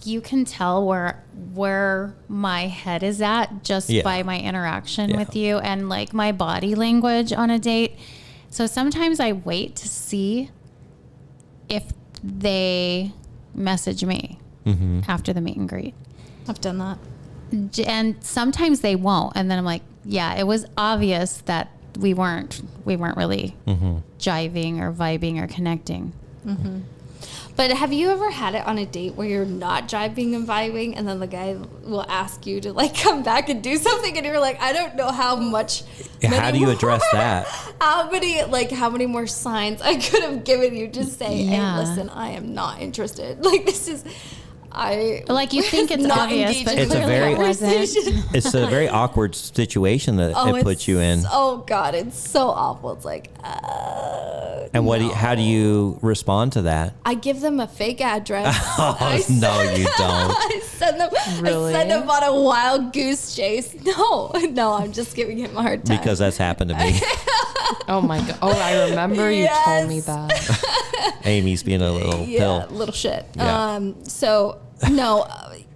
[SPEAKER 1] you can tell where my head is at just by my interaction with you and like my body language on a date. So sometimes I wait to see if they message me after the meet and greet.
[SPEAKER 4] I've done that.
[SPEAKER 1] And sometimes they won't. And then I'm like, yeah, it was obvious that we weren't really jiving or vibing or connecting.
[SPEAKER 4] But have you ever had it on a date where you're not jiving and vibing, and then the guy will ask you to like come back and do something, and you're like, I don't know how much.
[SPEAKER 3] How do you address that?
[SPEAKER 4] How many more signs I could have given you to say, hey, listen, I am not interested. Like this is.
[SPEAKER 1] Like you think it's
[SPEAKER 4] not
[SPEAKER 1] obvious, but
[SPEAKER 3] It's a
[SPEAKER 1] clearly
[SPEAKER 3] very-
[SPEAKER 1] it wasn't.
[SPEAKER 3] It's a very awkward situation that it puts you in.
[SPEAKER 4] Oh God, it's so awful. It's like,
[SPEAKER 3] And how do you respond to that?
[SPEAKER 4] I give them a fake address.
[SPEAKER 3] Oh, no, you don't.
[SPEAKER 4] I send them.
[SPEAKER 2] Really?
[SPEAKER 4] I send them on a wild goose chase. No, I'm just giving him a hard time.
[SPEAKER 3] Because that's happened to me.
[SPEAKER 2] Oh my god! Oh, I remember you told me that.
[SPEAKER 3] Amy's being a little pill.
[SPEAKER 4] little shit.
[SPEAKER 3] Yeah.
[SPEAKER 4] So no,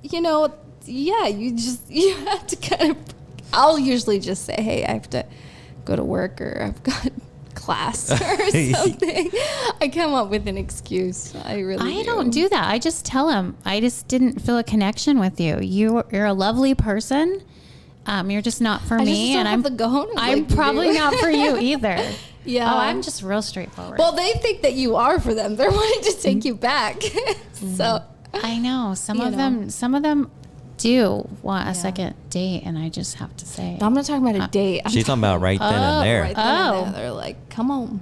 [SPEAKER 4] you have to kind of. I'll usually just say, hey, I have to go to work or I've got class or something. I come up with an excuse. I
[SPEAKER 1] don't do that. I just tell him I just didn't feel a connection with you. You're a lovely person. You're just not for me, and
[SPEAKER 4] I'm the cojones
[SPEAKER 1] I'm
[SPEAKER 4] like you
[SPEAKER 1] probably
[SPEAKER 4] do.
[SPEAKER 1] not for you either.
[SPEAKER 4] Yeah.
[SPEAKER 1] Oh, I'm just real straightforward.
[SPEAKER 4] Well, they think that you are for them. They're wanting to take you back. So
[SPEAKER 1] I know some
[SPEAKER 4] You
[SPEAKER 1] of
[SPEAKER 4] know.
[SPEAKER 1] them do want a second date, and I just have to say,
[SPEAKER 4] I'm not talking about a date. I'm
[SPEAKER 3] She's talking about right then and there.
[SPEAKER 4] right then and there. They're like, come on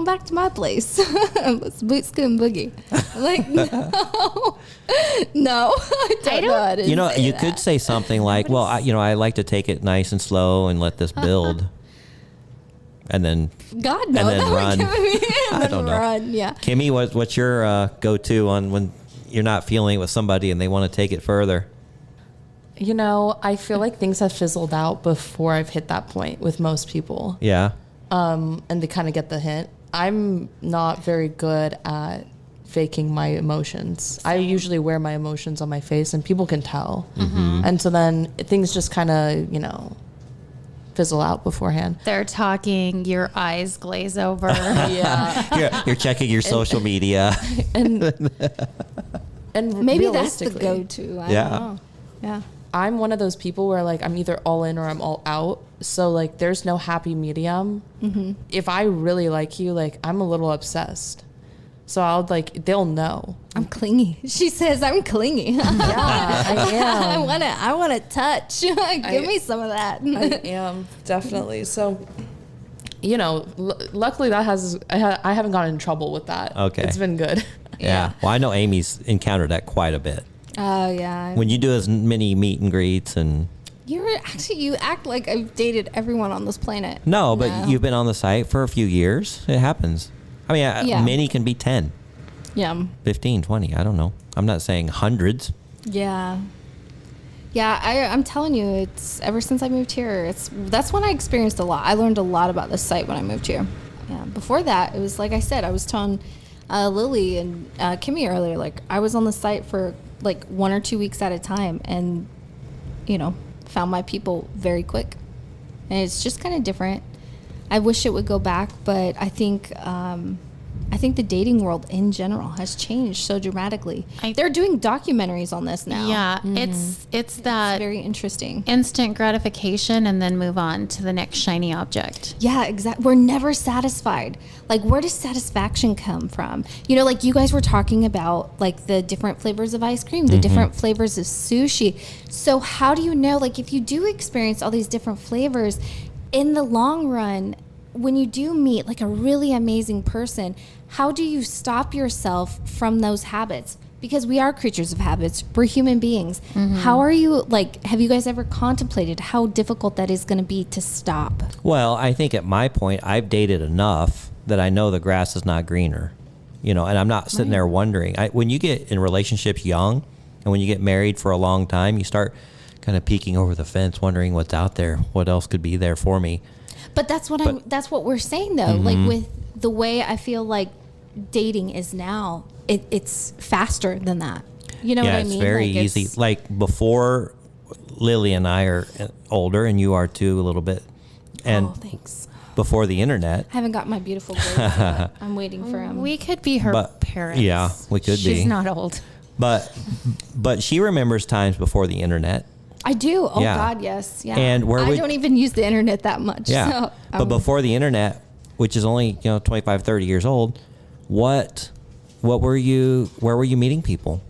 [SPEAKER 4] back to my place. Let's boot and boogie. I'm like, no, I don't know how to
[SPEAKER 3] You know,
[SPEAKER 4] say
[SPEAKER 3] you
[SPEAKER 4] that.
[SPEAKER 3] could say something like, well, I like to take it nice and slow and let this build. And then,
[SPEAKER 4] God, no.
[SPEAKER 3] and then
[SPEAKER 4] that would
[SPEAKER 3] run.
[SPEAKER 4] give me- and
[SPEAKER 3] I
[SPEAKER 4] then
[SPEAKER 3] don't know.
[SPEAKER 4] Run, yeah.
[SPEAKER 3] Kimmy, what's your go-to on when you're not feeling it with somebody and they want to take it further?
[SPEAKER 2] You know, I feel like things have fizzled out before I've hit that point with most people.
[SPEAKER 3] Yeah.
[SPEAKER 2] And they kind of get the hint. I'm not very good at faking my emotions. I usually wear my emotions on my face and people can tell. And so then things just kind of, fizzle out beforehand.
[SPEAKER 1] they're talking, your eyes glaze over.
[SPEAKER 2] Yeah.
[SPEAKER 3] You're checking your social media.
[SPEAKER 2] and
[SPEAKER 4] Maybe that's the
[SPEAKER 2] realistically,
[SPEAKER 4] go-to. I
[SPEAKER 3] Yeah.
[SPEAKER 4] don't know. Yeah.
[SPEAKER 2] I'm one of those people where like I'm either all in or I'm all out. So like there's no happy medium. If I really like you, like I'm a little obsessed. So I'll they'll know.
[SPEAKER 4] I'm clingy. She says I'm clingy.
[SPEAKER 2] Yeah, I am.
[SPEAKER 4] I want to touch. Give me some of that.
[SPEAKER 2] I am definitely. So, luckily that I haven't gotten in trouble with that.
[SPEAKER 3] Okay.
[SPEAKER 2] It's been good.
[SPEAKER 3] Yeah. Well, I know Amy's encountered that quite a bit.
[SPEAKER 4] Oh yeah.
[SPEAKER 3] When you do as many meet and greets and...
[SPEAKER 4] You act like I've dated everyone on this planet.
[SPEAKER 3] No, but you've been on the site for a few years. It happens. I mean,
[SPEAKER 4] Yeah.
[SPEAKER 3] many can be 10,
[SPEAKER 4] Yeah.
[SPEAKER 3] 15, 20. I don't know. I'm not saying hundreds.
[SPEAKER 4] Yeah. Yeah, I'm telling you, it's ever since I moved here, that's when I experienced a lot. I learned a lot about this site when I moved here. Yeah. Before that, it was like I said, I was telling Lilly and Kimmy earlier, like I was on the site for like 1 or 2 weeks at a time, and found my people very quick. And it's just kind of different. I wish it would go back, but I think the dating world in general has changed so dramatically. They're doing documentaries on this now.
[SPEAKER 1] Yeah, it's that
[SPEAKER 4] Very interesting.
[SPEAKER 1] instant gratification and then move on to the next shiny object.
[SPEAKER 4] Yeah, exactly. We're never satisfied. Like, where does satisfaction come from? Like you guys were talking about, like the different flavors of ice cream, the different flavors of sushi. So how do you know, like, if you do experience all these different flavors, in the long run, when you do meet like a really amazing person, how do you stop yourself from those habits? Because we are creatures of habits. We're human beings. How are you, have you guys ever contemplated how difficult that is going to be to stop?
[SPEAKER 3] Well, I think at my point, I've dated enough that I know the grass is not greener, and I'm not sitting there wondering. When you get in relationships young, And when you get married for a long time, you start kind of peeking over the fence, wondering what's out there, what else could be there for me.
[SPEAKER 4] But that's what we're saying though. Like with the way I feel like dating is now, it's faster than that. You know what I mean?
[SPEAKER 3] Yeah, it's very easy. Like before, Lily and I are older, and you are too a little bit. And
[SPEAKER 4] thanks.
[SPEAKER 3] before the internet.
[SPEAKER 4] I haven't got my beautiful grades yet. I'm waiting for him.
[SPEAKER 1] We could be her parents.
[SPEAKER 3] Yeah, we could be.
[SPEAKER 1] She's not old.
[SPEAKER 3] But she remembers times before the internet.
[SPEAKER 4] I do. Oh
[SPEAKER 3] Yeah.
[SPEAKER 4] God, yes. Yeah.
[SPEAKER 3] And
[SPEAKER 4] I don't even use the internet that much.
[SPEAKER 3] Yeah.
[SPEAKER 4] So,
[SPEAKER 3] but before the internet, which is only 25, 30 years old, where were you meeting people?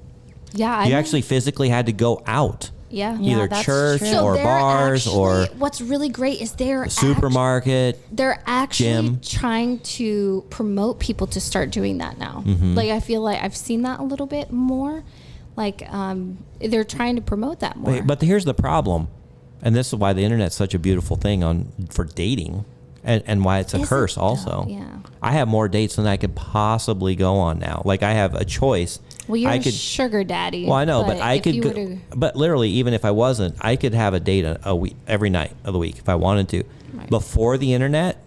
[SPEAKER 4] Yeah.
[SPEAKER 3] You actually physically had to go out.
[SPEAKER 4] Yeah.
[SPEAKER 3] Either
[SPEAKER 1] that's
[SPEAKER 3] church
[SPEAKER 1] true.
[SPEAKER 3] or
[SPEAKER 4] they're
[SPEAKER 3] bars or
[SPEAKER 4] what's really great is they're
[SPEAKER 3] supermarket.
[SPEAKER 4] They're actually
[SPEAKER 3] gym.
[SPEAKER 4] trying to promote people to start doing that now.
[SPEAKER 3] Mm-hmm.
[SPEAKER 4] Like I feel like I've seen that a little bit more. Like they're trying to promote that more.
[SPEAKER 3] But here's the problem, and this is why the internet's such a beautiful thing for dating, and why it's a
[SPEAKER 4] Is
[SPEAKER 3] curse
[SPEAKER 4] it,
[SPEAKER 3] also.
[SPEAKER 4] though? Yeah.
[SPEAKER 3] I have more dates than I could possibly go on now. Like I have a choice.
[SPEAKER 4] Well, you're
[SPEAKER 3] I
[SPEAKER 4] a sugar daddy.
[SPEAKER 3] Well, I know, but I
[SPEAKER 4] if
[SPEAKER 3] could
[SPEAKER 4] you
[SPEAKER 3] go,
[SPEAKER 4] were to-
[SPEAKER 3] but literally, even if I wasn't, I could have a date a week, every night of the week if I wanted to.
[SPEAKER 4] Right.
[SPEAKER 3] Before the internet,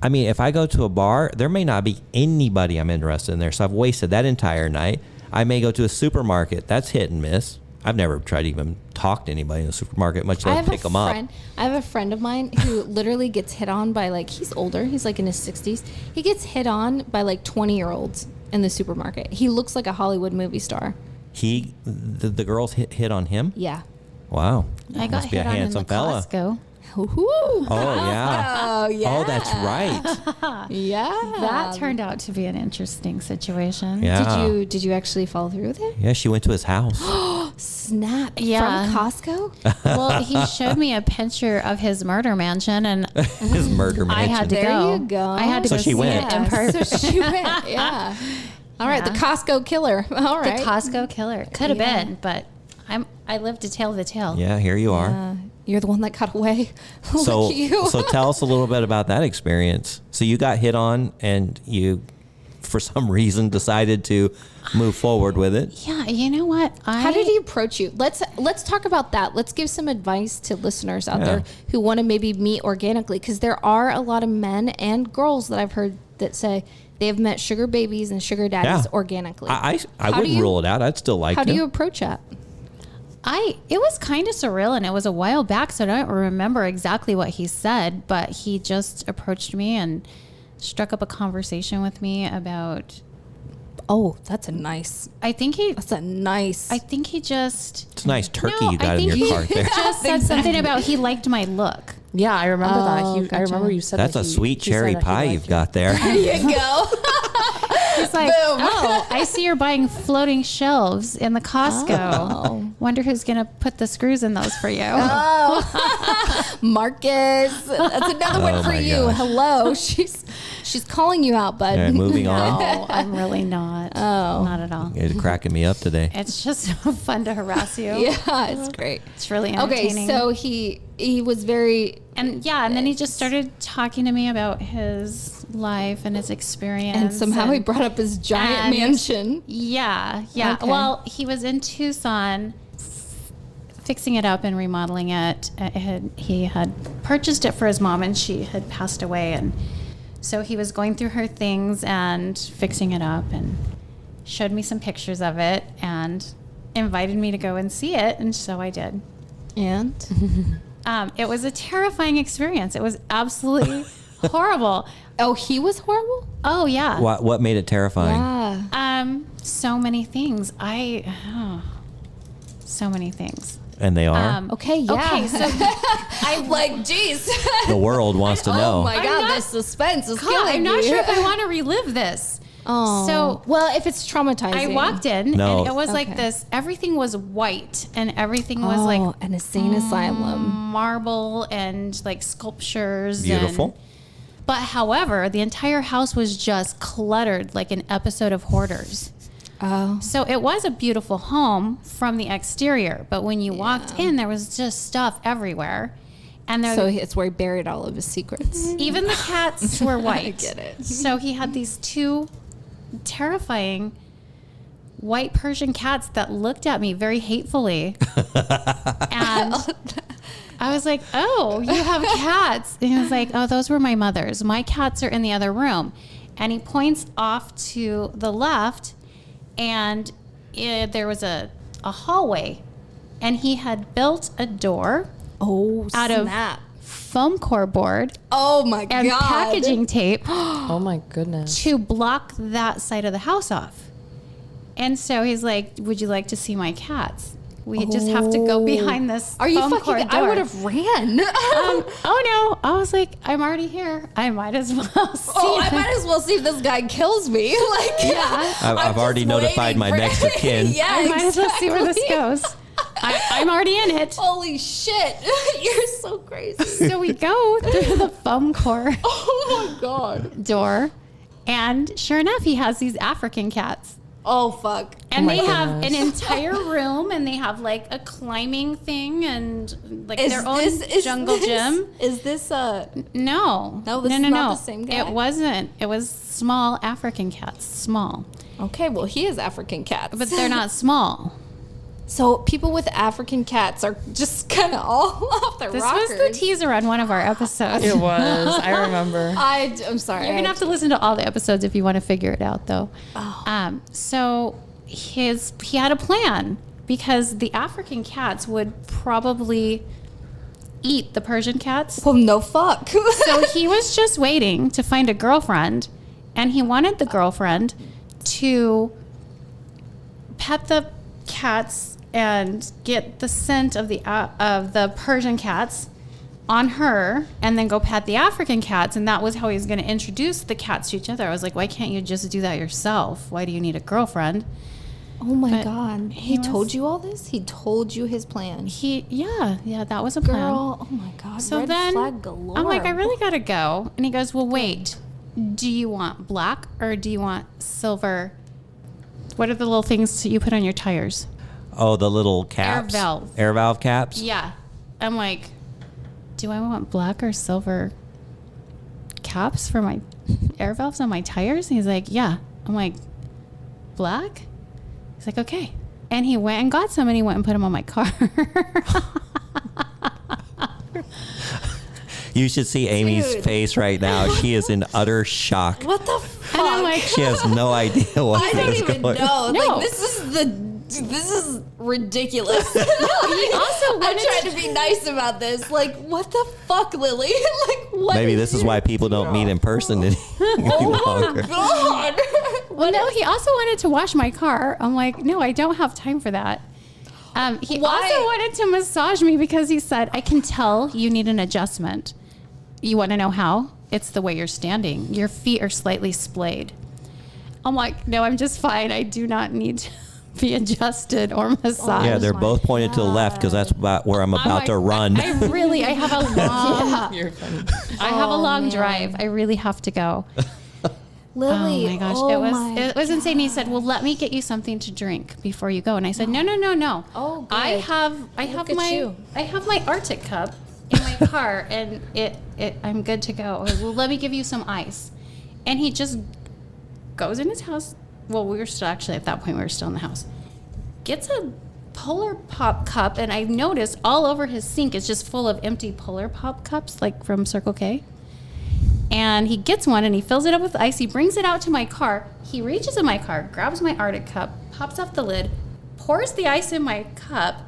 [SPEAKER 3] I mean, if I go to a bar, there may not be anybody I'm interested in there, so I've wasted that entire night. I may go to a supermarket. That's hit and miss. I've never tried to even talk to anybody in the supermarket, much less pick them up.
[SPEAKER 4] I have a friend of mine who literally gets hit on by he's older. He's like in his 60s. He gets hit on by 20-year-olds in the supermarket. He looks like a Hollywood movie star.
[SPEAKER 3] The girls hit on him?
[SPEAKER 4] Yeah.
[SPEAKER 3] Wow.
[SPEAKER 1] I got
[SPEAKER 3] Must be a
[SPEAKER 1] hit on in the
[SPEAKER 3] handsome fella.
[SPEAKER 1] Costco.
[SPEAKER 4] Ooh.
[SPEAKER 3] Oh yeah.
[SPEAKER 4] Oh yeah.
[SPEAKER 3] Oh, that's right.
[SPEAKER 4] Yeah.
[SPEAKER 1] That turned out to be an interesting situation.
[SPEAKER 3] Yeah.
[SPEAKER 4] Did you actually follow through with it?
[SPEAKER 3] Yeah, she went to his house.
[SPEAKER 4] Snap.
[SPEAKER 1] Yeah.
[SPEAKER 4] From Costco?
[SPEAKER 1] Well, he showed me a picture of his murder mansion, and
[SPEAKER 3] His murder mansion.
[SPEAKER 1] I had to
[SPEAKER 4] There
[SPEAKER 1] go.
[SPEAKER 4] you go.
[SPEAKER 1] I had to
[SPEAKER 3] So
[SPEAKER 1] go
[SPEAKER 3] she
[SPEAKER 1] see
[SPEAKER 3] went.
[SPEAKER 1] it in person.
[SPEAKER 4] So she went. Yeah. All right.
[SPEAKER 1] Yeah.
[SPEAKER 4] The Costco killer. All
[SPEAKER 1] The
[SPEAKER 4] right.
[SPEAKER 1] Costco killer. Could have
[SPEAKER 4] Yeah.
[SPEAKER 1] been, but I lived to tell the tale.
[SPEAKER 3] Yeah, here you are.
[SPEAKER 4] You're the one that got away.
[SPEAKER 3] So,
[SPEAKER 4] Look at you.
[SPEAKER 3] so tell us a little bit about that experience. So you got hit on, and you, for some reason, decided to move forward with it.
[SPEAKER 1] Yeah, you know what?
[SPEAKER 4] How did he approach you? Let's talk about that. Let's give some advice to listeners out there who want to maybe meet organically, because there are a lot of men and girls that I've heard that say they have met sugar babies and sugar daddies organically.
[SPEAKER 3] I wouldn't rule it out. I'd still like to.
[SPEAKER 4] How do you approach that?
[SPEAKER 1] It was kind of surreal, and it was a while back, so I don't remember exactly what he said, but he just approached me and struck up a conversation with me about.
[SPEAKER 4] Oh, that's a nice.
[SPEAKER 1] I think he
[SPEAKER 4] That's a nice.
[SPEAKER 1] just.
[SPEAKER 3] It's a nice turkey
[SPEAKER 1] No,
[SPEAKER 3] you got
[SPEAKER 1] I
[SPEAKER 3] in
[SPEAKER 1] think
[SPEAKER 3] your
[SPEAKER 1] he
[SPEAKER 3] cart there.
[SPEAKER 1] just said something about he liked my look.
[SPEAKER 2] Yeah, I remember that. I
[SPEAKER 4] gotcha.
[SPEAKER 2] remember you said
[SPEAKER 3] That's
[SPEAKER 2] that
[SPEAKER 3] a
[SPEAKER 2] he-
[SPEAKER 3] sweet
[SPEAKER 2] he said
[SPEAKER 3] cherry
[SPEAKER 2] that he
[SPEAKER 3] pie
[SPEAKER 2] liked
[SPEAKER 3] you've
[SPEAKER 2] it.
[SPEAKER 3] got there.
[SPEAKER 4] There you go.
[SPEAKER 1] He's like, oh, I see you're buying floating shelves in the Costco.
[SPEAKER 4] Oh.
[SPEAKER 1] Wonder who's going to put the screws in those for you.
[SPEAKER 4] Marcus. That's another one for
[SPEAKER 3] my
[SPEAKER 4] you.
[SPEAKER 3] gosh.
[SPEAKER 4] Hello. She's calling you out, bud.
[SPEAKER 3] And moving on.
[SPEAKER 1] No, I'm really not.
[SPEAKER 4] Oh.
[SPEAKER 1] Not at all.
[SPEAKER 3] You're cracking me up today.
[SPEAKER 1] It's just fun to harass you.
[SPEAKER 4] Yeah, it's great.
[SPEAKER 1] It's really
[SPEAKER 4] Okay,
[SPEAKER 1] entertaining.
[SPEAKER 4] so he was very
[SPEAKER 1] and then he just started talking to me about his life and his experience.
[SPEAKER 4] and somehow he brought up his giant
[SPEAKER 1] and-
[SPEAKER 4] mansion.
[SPEAKER 1] Yeah.
[SPEAKER 4] Okay.
[SPEAKER 1] Well, he was in Tucson fixing it up and remodeling it. He had purchased it for his mom, and she had passed away, and so he was going through her things and fixing it up, and showed me some pictures of it and invited me to go and see it, and so I did.
[SPEAKER 4] And
[SPEAKER 1] It was a terrifying experience. It was absolutely horrible.
[SPEAKER 4] he was horrible?
[SPEAKER 1] Oh yeah.
[SPEAKER 3] What made it terrifying?
[SPEAKER 4] Yeah.
[SPEAKER 1] So many things. So many things.
[SPEAKER 3] And they are.
[SPEAKER 4] Okay, yeah.
[SPEAKER 1] Okay, so
[SPEAKER 4] I'm like, geez.
[SPEAKER 3] The world wants to know.
[SPEAKER 4] Oh my
[SPEAKER 1] I'm
[SPEAKER 4] God,
[SPEAKER 1] not-
[SPEAKER 4] the suspense is
[SPEAKER 1] God,
[SPEAKER 4] killing
[SPEAKER 1] I'm not
[SPEAKER 4] me.
[SPEAKER 1] sure if I want to relive this.
[SPEAKER 4] Oh.
[SPEAKER 1] So
[SPEAKER 4] well, if it's traumatizing.
[SPEAKER 1] I walked in,
[SPEAKER 3] No.
[SPEAKER 1] and it was like
[SPEAKER 4] Okay.
[SPEAKER 1] this. Everything was white, and everything was like
[SPEAKER 4] an insane asylum.
[SPEAKER 1] marble and like sculptures.
[SPEAKER 3] Beautiful.
[SPEAKER 1] But however, the entire house was just cluttered like an episode of Hoarders.
[SPEAKER 4] Oh.
[SPEAKER 1] So it was a beautiful home from the exterior, but when you walked in, there was just stuff everywhere. And there,
[SPEAKER 4] So it's where he buried all of his secrets.
[SPEAKER 1] even the cats were white.
[SPEAKER 4] get it.
[SPEAKER 1] So he had these two terrifying white Persian cats that looked at me very hatefully. And I was like, oh, you have cats. And he was like, oh, those were my mother's. My cats are in the other room. And he points off to the left, and there was a hallway. And he had built a door out of foam core board.
[SPEAKER 4] Oh my
[SPEAKER 1] and
[SPEAKER 4] God.
[SPEAKER 1] packaging tape.
[SPEAKER 2] Oh my goodness.
[SPEAKER 1] To block that side of the house off. And so he's like, would you like to see my cats? We just have to go behind this
[SPEAKER 4] Are you
[SPEAKER 1] foam core
[SPEAKER 4] fucking?
[SPEAKER 1] door.
[SPEAKER 4] I would have ran.
[SPEAKER 1] Oh no. I was like, I'm already here. I might as well see.
[SPEAKER 4] I might as well see if this guy kills me. Like,
[SPEAKER 1] Yeah.
[SPEAKER 3] I've already notified my next of kin.
[SPEAKER 4] Yeah,
[SPEAKER 1] I might as well see where this
[SPEAKER 4] exactly.
[SPEAKER 1] goes. I'm already in it.
[SPEAKER 4] Holy shit. You're so crazy.
[SPEAKER 1] So we go through the foam core
[SPEAKER 4] Oh my God.
[SPEAKER 1] door, and sure enough, he has these African cats.
[SPEAKER 4] Oh fuck.
[SPEAKER 1] And
[SPEAKER 2] my
[SPEAKER 1] they have an
[SPEAKER 2] goodness.
[SPEAKER 1] entire room, and they have like a climbing thing and like their own jungle gym.
[SPEAKER 4] Is this
[SPEAKER 1] No,
[SPEAKER 4] No, this is not the same guy.
[SPEAKER 1] It wasn't. It was small African cats, small,
[SPEAKER 4] Okay, well he is African cats.
[SPEAKER 1] but they're not small.
[SPEAKER 4] So people with African cats are just kind of all off their
[SPEAKER 1] This
[SPEAKER 4] rockers.
[SPEAKER 1] was the teaser on one of our episodes.
[SPEAKER 2] It was. I remember.
[SPEAKER 4] I'm sorry.
[SPEAKER 1] You're gonna have to listen to all the episodes if you want to figure it out, though. So he had a plan, because the African cats would probably eat the Persian cats.
[SPEAKER 4] Well, no fuck.
[SPEAKER 1] So he was just waiting to find a girlfriend, and he wanted the girlfriend to pet the cats and get the scent of the Persian cats on her, and then go pet the African cats. And that was how he was going to introduce the cats to each other. I was like, why can't you just do that yourself? Why do you need a girlfriend?
[SPEAKER 4] Oh my
[SPEAKER 1] But
[SPEAKER 4] God.
[SPEAKER 1] he
[SPEAKER 4] He told
[SPEAKER 1] was-
[SPEAKER 4] you all this? He told you his plan.
[SPEAKER 1] Yeah, that was a plan.
[SPEAKER 4] Girl, oh my God.
[SPEAKER 1] So
[SPEAKER 4] red
[SPEAKER 1] then
[SPEAKER 4] flag galore.
[SPEAKER 1] I'm like, I really gotta go. And he goes, well, wait, do you want black or do you want silver? What are the little things you put on your tires?
[SPEAKER 3] Oh, the little caps. Air valve caps.
[SPEAKER 1] Yeah. I'm like, do I want black or silver caps for my air valves on my tires? And he's like, yeah. I'm like, black? He's like, okay. And he went and got some, and he went and put them on my car.
[SPEAKER 3] You should see Amy's
[SPEAKER 4] Dude.
[SPEAKER 3] face right now. She is in utter shock.
[SPEAKER 4] What the fuck?
[SPEAKER 1] And I'm like,
[SPEAKER 3] She has no idea what
[SPEAKER 4] I don't
[SPEAKER 3] is
[SPEAKER 4] even
[SPEAKER 3] going
[SPEAKER 4] know.
[SPEAKER 1] No.
[SPEAKER 4] Like, this is ridiculous.
[SPEAKER 1] he also
[SPEAKER 4] I'm
[SPEAKER 1] wanted
[SPEAKER 4] trying to be nice about this. Like, what the fuck, Lily? Like, what?
[SPEAKER 3] Maybe this is why people don't meet in person any longer.
[SPEAKER 4] God.
[SPEAKER 1] Well, no, he also wanted to wash my car. I'm like, no, I don't have time for that. He
[SPEAKER 4] Why?
[SPEAKER 1] also wanted to massage me because he said, I can tell you need an adjustment. You want to know how? It's the way you're standing. Your feet are slightly splayed. I'm like, no, I'm just fine. I do not need to be adjusted or massaged.
[SPEAKER 3] Yeah, they're both pointed to the left because that's about where I'm about to run.
[SPEAKER 1] I have a long,
[SPEAKER 2] You're funny.
[SPEAKER 1] I have a long
[SPEAKER 4] man.
[SPEAKER 1] drive. I really have to go.
[SPEAKER 4] Lily,
[SPEAKER 1] Oh my gosh, it was insane. He said, "Well, let me get you something to drink before you go." And I said, "No."
[SPEAKER 4] Oh, good.
[SPEAKER 1] I have
[SPEAKER 4] at you.
[SPEAKER 1] my Arctic cup in my car, and I'm good to go. I was, well, let me give you some ice. And he just goes in his house. Well, we were still actually at that point. We were still in the house. Gets a Polar Pop cup, and I noticed all over his sink is just full of empty Polar Pop cups, like from Circle K. And he gets one and he fills it up with ice. He brings it out to my car. He reaches in my car, grabs my Arctic cup, pops off the lid, pours the ice in my cup.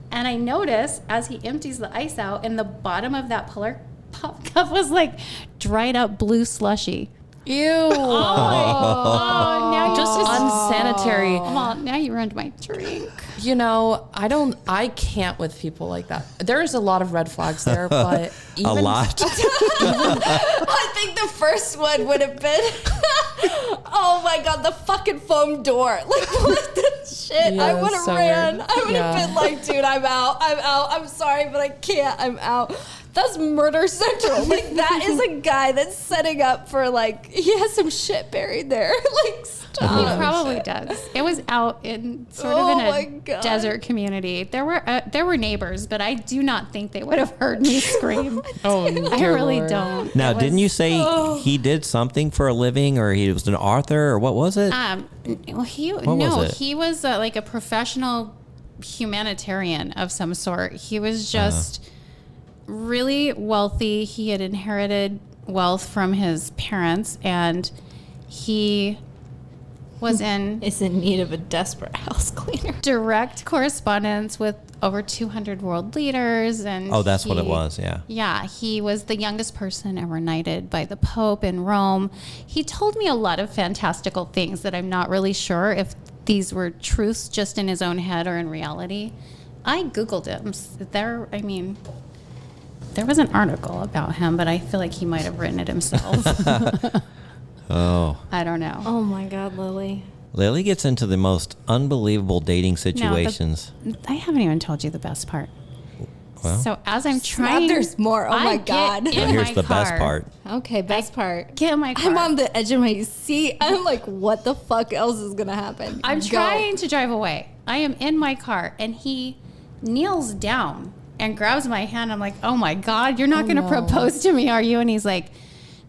[SPEAKER 1] And I notice as he empties the ice out, in the bottom of that Polar Pop cup was like dried up blue slushy.
[SPEAKER 2] Ew.
[SPEAKER 1] Oh, now
[SPEAKER 2] Just unsanitary.
[SPEAKER 1] Well, now you ruined my drink.
[SPEAKER 2] You know, I can't with people like that. There's a lot of red flags there, but even
[SPEAKER 3] A lot.
[SPEAKER 4] I think the first one would have been, oh my God, the fucking foam door. Like, what the shit?
[SPEAKER 2] Yeah,
[SPEAKER 4] I would have
[SPEAKER 2] so
[SPEAKER 4] ran.
[SPEAKER 2] weird.
[SPEAKER 4] I would have
[SPEAKER 2] Yeah.
[SPEAKER 4] been like, dude, I'm out. I'm sorry, but I can't. I'm out. That's murder central. Like, that is a guy that's setting up for, like, he has some shit buried there. Like, stop.
[SPEAKER 1] He probably does. It was out in sort of in a desert community. There were neighbors, but I do not think they would have heard me scream.
[SPEAKER 2] Oh,
[SPEAKER 1] I really don't.
[SPEAKER 3] Now,
[SPEAKER 1] It was-
[SPEAKER 3] didn't you say he did something for a living, or he was an author, or what was it?
[SPEAKER 1] Well, he
[SPEAKER 3] was it?
[SPEAKER 1] he was like a professional humanitarian of some sort. He was just really wealthy. He had inherited wealth from his parents, and he was in
[SPEAKER 4] Is in need of a desperate house cleaner.
[SPEAKER 1] direct correspondence with over 200 world leaders. And
[SPEAKER 3] Oh, that's what it was, yeah.
[SPEAKER 1] Yeah, he was the youngest person ever knighted by the Pope in Rome. He told me a lot of fantastical things that I'm not really sure if these were truths just in his own head or in reality. I Googled him. There was an article about him, but I feel like he might have written it himself.
[SPEAKER 3] Oh.
[SPEAKER 1] I don't know.
[SPEAKER 4] Oh my God, Lily.
[SPEAKER 3] Lily gets into the most unbelievable dating situations.
[SPEAKER 1] I haven't even told you the best part.
[SPEAKER 3] Well.
[SPEAKER 1] So as I'm trying,
[SPEAKER 4] there's more. Oh my
[SPEAKER 1] get
[SPEAKER 4] God.
[SPEAKER 1] in
[SPEAKER 3] Now here's
[SPEAKER 1] my
[SPEAKER 3] the best
[SPEAKER 1] car.
[SPEAKER 3] part.
[SPEAKER 4] Okay, best part.
[SPEAKER 1] Get in my car.
[SPEAKER 4] I'm on the edge of my seat. I'm like, what the fuck else is gonna happen?
[SPEAKER 1] I'm
[SPEAKER 4] Go.
[SPEAKER 1] trying to drive away. I am in my car, and he kneels down and grabs my hand. I'm like, oh my God, you're not going to propose to me, are you? And he's like,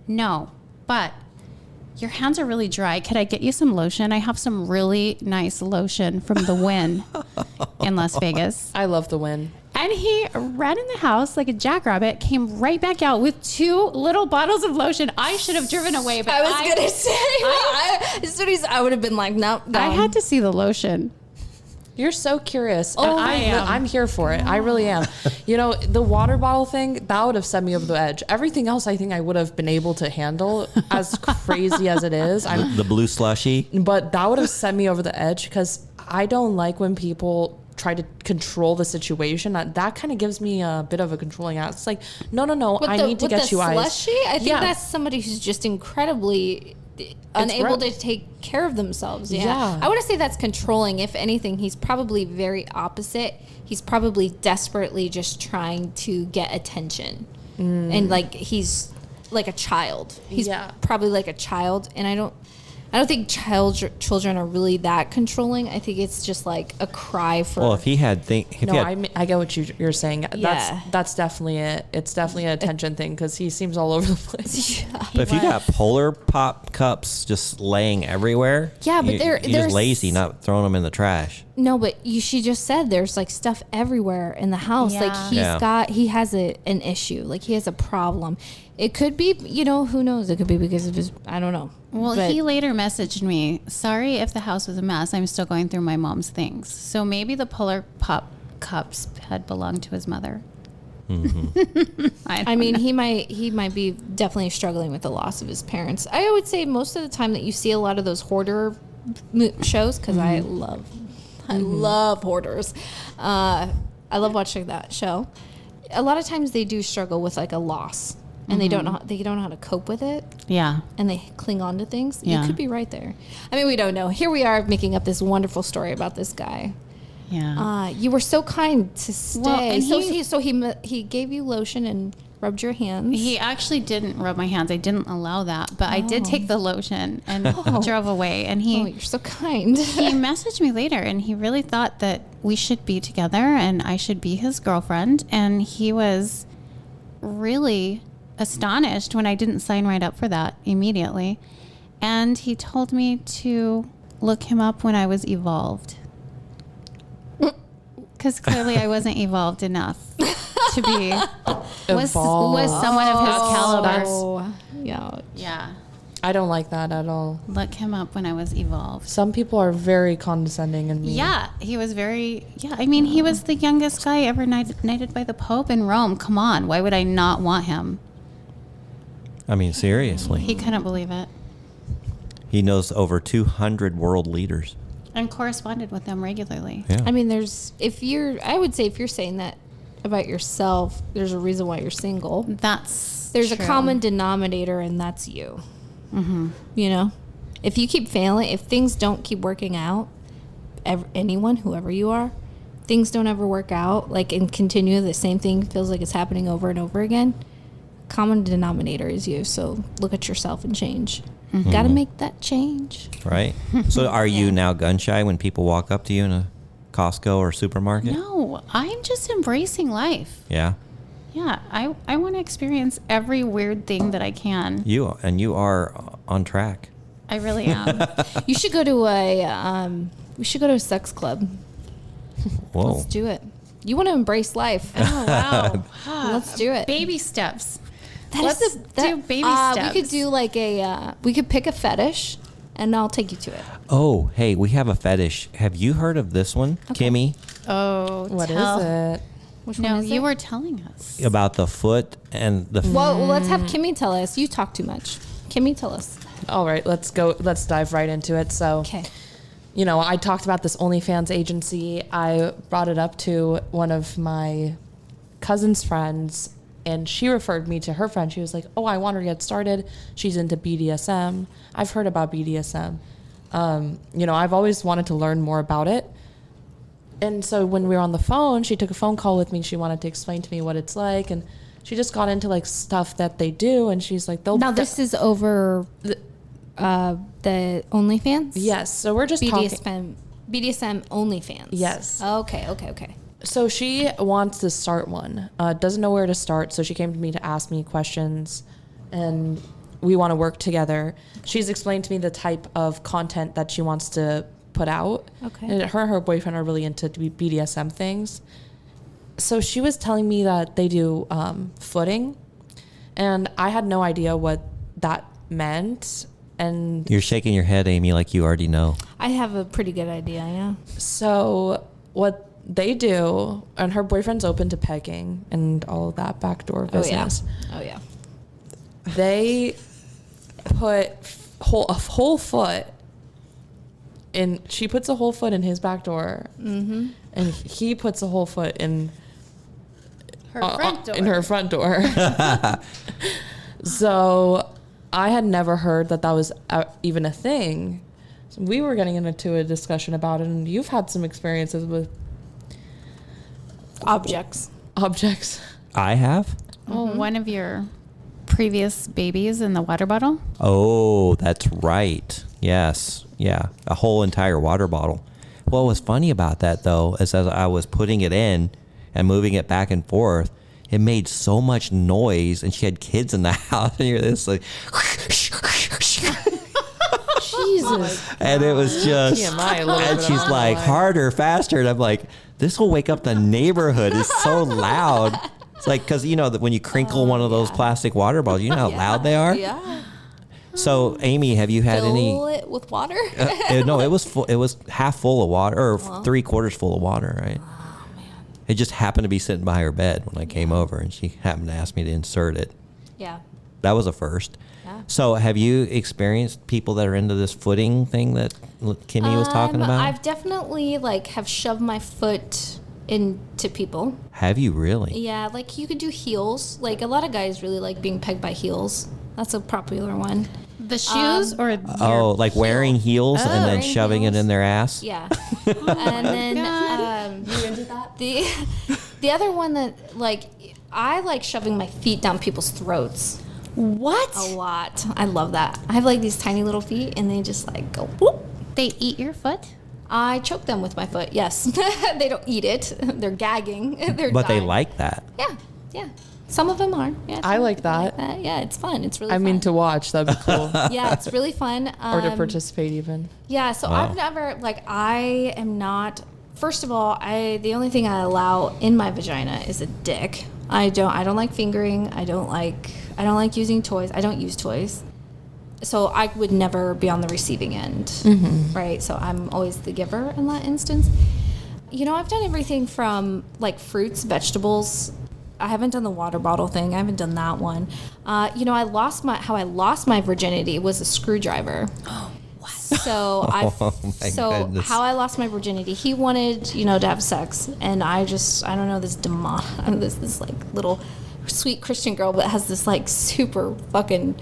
[SPEAKER 1] no, but your hands are really dry. Could I get you some lotion? I have some really nice lotion from the Wynn in Las Vegas.
[SPEAKER 2] I love the win.
[SPEAKER 1] And he ran in the house like a jackrabbit, came right back out with 2 little bottles of lotion. I should have driven away, but
[SPEAKER 4] I was gonna say, as soon as I would have been like, no,
[SPEAKER 1] I had to see the lotion.
[SPEAKER 2] You're so curious.
[SPEAKER 1] Oh, I am.
[SPEAKER 2] I'm here for it. I really am. You know, the water bottle thing, that would have sent me over the edge. Everything else, I think I would have been able to handle, as crazy as it is.
[SPEAKER 3] The blue slushy.
[SPEAKER 2] But that would have sent me over the edge because I don't like when people try to control the situation. That kind of gives me a bit of a controlling act. It's like, no, I need to get you eyes.
[SPEAKER 4] Slushy? I think that's somebody who's just incredibly unable to take care of themselves.
[SPEAKER 2] Yeah.
[SPEAKER 4] I want to say that's controlling. If anything, he's probably very opposite. He's probably desperately just trying to get attention. And like he's like a child. He's probably like a child, and I don't think children are really that controlling. I think it's just like a cry for.
[SPEAKER 3] Well, if he had
[SPEAKER 2] I get what you're saying.
[SPEAKER 4] Yeah.
[SPEAKER 2] That's definitely it. It's definitely an attention thing because he seems all over the place.
[SPEAKER 3] But if you got Polar Pop cups just laying everywhere,
[SPEAKER 4] Yeah, but
[SPEAKER 3] you're
[SPEAKER 4] they're
[SPEAKER 3] just lazy, not throwing them in the trash.
[SPEAKER 4] No, but she just said there's like stuff everywhere in the house.
[SPEAKER 1] Yeah.
[SPEAKER 4] Like he has an issue. Like he has a problem. It could be, who knows? It could be because of his, I don't know.
[SPEAKER 1] Well,
[SPEAKER 4] But
[SPEAKER 1] he later messaged me, sorry if the house was a mess. I'm still going through my mom's things. So maybe the Polar Pop cups had belonged to his mother.
[SPEAKER 4] I mean, he might be definitely struggling with the loss of his parents. I would say most of the time that you see a lot of those hoarder shows, because I love hoarders. I love watching that show. A lot of times they do struggle with like a loss, and they don't know how to cope with it.
[SPEAKER 1] Yeah.
[SPEAKER 4] And they cling on to things.
[SPEAKER 1] Yeah.
[SPEAKER 4] You could be right there. I mean, we don't know. Here we are making up this wonderful story about this guy.
[SPEAKER 1] Yeah.
[SPEAKER 4] You were so kind to stay.
[SPEAKER 1] Well, and
[SPEAKER 4] so he gave you lotion and rubbed your hands.
[SPEAKER 1] He actually didn't rub my hands. I didn't allow that, but I did take the lotion and drove away. And
[SPEAKER 4] you're so kind.
[SPEAKER 1] he messaged me later, and he really thought that we should be together and I should be his girlfriend. And he was really astonished when I didn't sign right up for that immediately. And he told me to look him up when I was evolved. Because clearly I wasn't evolved enough to be was someone of his caliber. Yeah.
[SPEAKER 2] I don't like that at all.
[SPEAKER 1] Look him up when I was evolved.
[SPEAKER 2] Some people are very condescending and mean.
[SPEAKER 1] Yeah, he was very. Yeah, I mean, he was the youngest guy ever knighted by the Pope in Rome. Come on, why would I not want him?
[SPEAKER 3] I mean, seriously.
[SPEAKER 1] He couldn't believe it.
[SPEAKER 3] He knows over 200 world leaders.
[SPEAKER 1] And corresponded with them regularly.
[SPEAKER 3] Yeah.
[SPEAKER 4] I mean, I would say if you're saying that about yourself, there's a reason why you're single.
[SPEAKER 1] There's
[SPEAKER 4] There's
[SPEAKER 1] true.
[SPEAKER 4] a common denominator, and that's you. Mm-hmm. If you keep failing, if things don't keep working out, whoever you are, things don't ever work out, like, and continue the same thing, feels like it's happening over and over again, common denominator is you. So look at yourself and change. Got to make that change.
[SPEAKER 3] Right. So are you now gun shy when people walk up to you in a Costco or supermarket?
[SPEAKER 1] No, I'm just embracing life.
[SPEAKER 3] Yeah.
[SPEAKER 1] Yeah, I want to experience every weird thing that I can.
[SPEAKER 3] You are on track.
[SPEAKER 1] I really am.
[SPEAKER 4] You should go to a sex club.
[SPEAKER 3] Whoa.
[SPEAKER 4] Let's do it. You want to embrace life.
[SPEAKER 1] Oh, wow.
[SPEAKER 4] Let's do it.
[SPEAKER 1] Baby steps.
[SPEAKER 4] Let's
[SPEAKER 1] do baby steps.
[SPEAKER 4] We could do like we could pick a fetish, and I'll take you to it.
[SPEAKER 3] Oh, hey, we have a fetish. Have you heard of this one, Kimmy?
[SPEAKER 1] Oh,
[SPEAKER 2] What is
[SPEAKER 1] tell.
[SPEAKER 2] it?
[SPEAKER 4] Which
[SPEAKER 1] No,
[SPEAKER 4] one is
[SPEAKER 1] you
[SPEAKER 4] it?
[SPEAKER 1] were telling us.
[SPEAKER 3] About the foot and the
[SPEAKER 4] Well, let's have Kimmy tell us. You talk too much. Kimmy, tell us.
[SPEAKER 2] All right, let's go. Let's dive right into it. So,
[SPEAKER 4] Okay.
[SPEAKER 2] you know, I talked about this OnlyFans agency. I brought it up to one of my cousin's friends, and she referred me to her friend. She was like, "Oh, I want her to get started. She's into BDSM. I've heard about BDSM. You know, I've always wanted to learn more about it." And so when we were on the phone, she took a phone call with me. She wanted to explain to me what it's like, and she just got into like stuff that they do. And she's like,
[SPEAKER 4] Now this is over the OnlyFans?
[SPEAKER 2] Yes. So we're just talking.
[SPEAKER 4] BDSM OnlyFans.
[SPEAKER 2] Yes.
[SPEAKER 4] Okay.
[SPEAKER 2] So she wants to start one, doesn't know where to start. So she came to me to ask me questions, and we want to work together. She's explained to me the type of content that she wants to put out.
[SPEAKER 4] Okay.
[SPEAKER 2] And her boyfriend are really into BDSM things. So she was telling me that they do footing, and I had no idea what that meant. And
[SPEAKER 3] You're shaking your head, Amy, like you already know.
[SPEAKER 4] I have a pretty good idea, yeah.
[SPEAKER 2] so what they do, and her boyfriend's open to pegging and all of that backdoor business.
[SPEAKER 4] Oh, yeah.
[SPEAKER 2] They put a whole foot in. She puts a whole foot in his back door, and he puts a whole foot in
[SPEAKER 1] Her front door.
[SPEAKER 2] in her front door. So I had never heard that was even a thing. So we were getting into a discussion about it, and you've had some experiences with
[SPEAKER 4] Objects.
[SPEAKER 3] I have?
[SPEAKER 1] Oh, one of your previous babies in the water bottle?
[SPEAKER 3] Oh, that's right. Yes. Yeah. A whole entire water bottle. What was funny about that, though, is as I was putting it in and moving it back and forth, it made so much noise, and she had kids in the house, and you're this like,
[SPEAKER 2] Jesus.
[SPEAKER 3] and it was just,
[SPEAKER 2] TMI a little
[SPEAKER 3] and
[SPEAKER 2] bit
[SPEAKER 3] she's
[SPEAKER 2] on
[SPEAKER 3] like,
[SPEAKER 2] that.
[SPEAKER 3] harder, faster, and I'm like, this will wake up the neighborhood. It's so loud. It's like, because you know that when you crinkle one of those plastic water bottles, you know how loud they are.
[SPEAKER 4] Yeah.
[SPEAKER 3] So, Amy, have you had any?
[SPEAKER 4] Fill it with water?
[SPEAKER 3] No, it was full. It was half full of water, or 3/4 full of water, right?
[SPEAKER 4] Oh, man.
[SPEAKER 3] It just happened to be sitting by her bed when I came over, and she happened to ask me to insert it.
[SPEAKER 4] Yeah.
[SPEAKER 3] That was a first.
[SPEAKER 4] Yeah.
[SPEAKER 3] So, have you experienced people that are into this footing thing that Kimmy was talking about?
[SPEAKER 4] I've definitely have shoved my foot into people.
[SPEAKER 3] Have you really?
[SPEAKER 4] Yeah, like you could do heels. Like a lot of guys really like being pegged by heels. That's a popular one.
[SPEAKER 1] The shoes or
[SPEAKER 3] Oh, like wearing heels and then
[SPEAKER 4] Wearing
[SPEAKER 3] shoving it
[SPEAKER 4] heels.
[SPEAKER 3] in their ass?
[SPEAKER 4] Yeah. And then
[SPEAKER 2] You into that?
[SPEAKER 4] the other one that I like shoving my feet down people's throats.
[SPEAKER 1] what?
[SPEAKER 4] A lot. I love that. I have these tiny little feet, and they just go whoop.
[SPEAKER 1] They eat your foot?
[SPEAKER 4] I choke them with my foot. Yes. They don't eat it. They're gagging. They're
[SPEAKER 3] But they
[SPEAKER 4] dying.
[SPEAKER 3] like that.
[SPEAKER 4] Yeah. Some of them are. Yeah.
[SPEAKER 2] I
[SPEAKER 4] some
[SPEAKER 2] like
[SPEAKER 4] of them
[SPEAKER 2] that.
[SPEAKER 4] Yeah, it's fun. It's really
[SPEAKER 2] I
[SPEAKER 4] fun.
[SPEAKER 2] mean, to watch, that'd be cool.
[SPEAKER 4] Yeah, it's really fun.
[SPEAKER 2] Or to participate even.
[SPEAKER 4] Yeah, so
[SPEAKER 3] Wow.
[SPEAKER 4] I've never I am not. First of all, the only thing I allow in my vagina is a dick. I don't like fingering. I don't like using toys. I don't use toys. So I would never be on the receiving end, right? So I'm always the giver in that instance. You know, I've done everything from fruits, vegetables. I haven't done the water bottle thing. I haven't done that one. You know, how I lost my virginity was a screwdriver. Oh, what? So
[SPEAKER 3] goodness.
[SPEAKER 4] how I lost my virginity, he wanted, to have sex, and I don't know, this little sweet Christian girl, but has this super fucking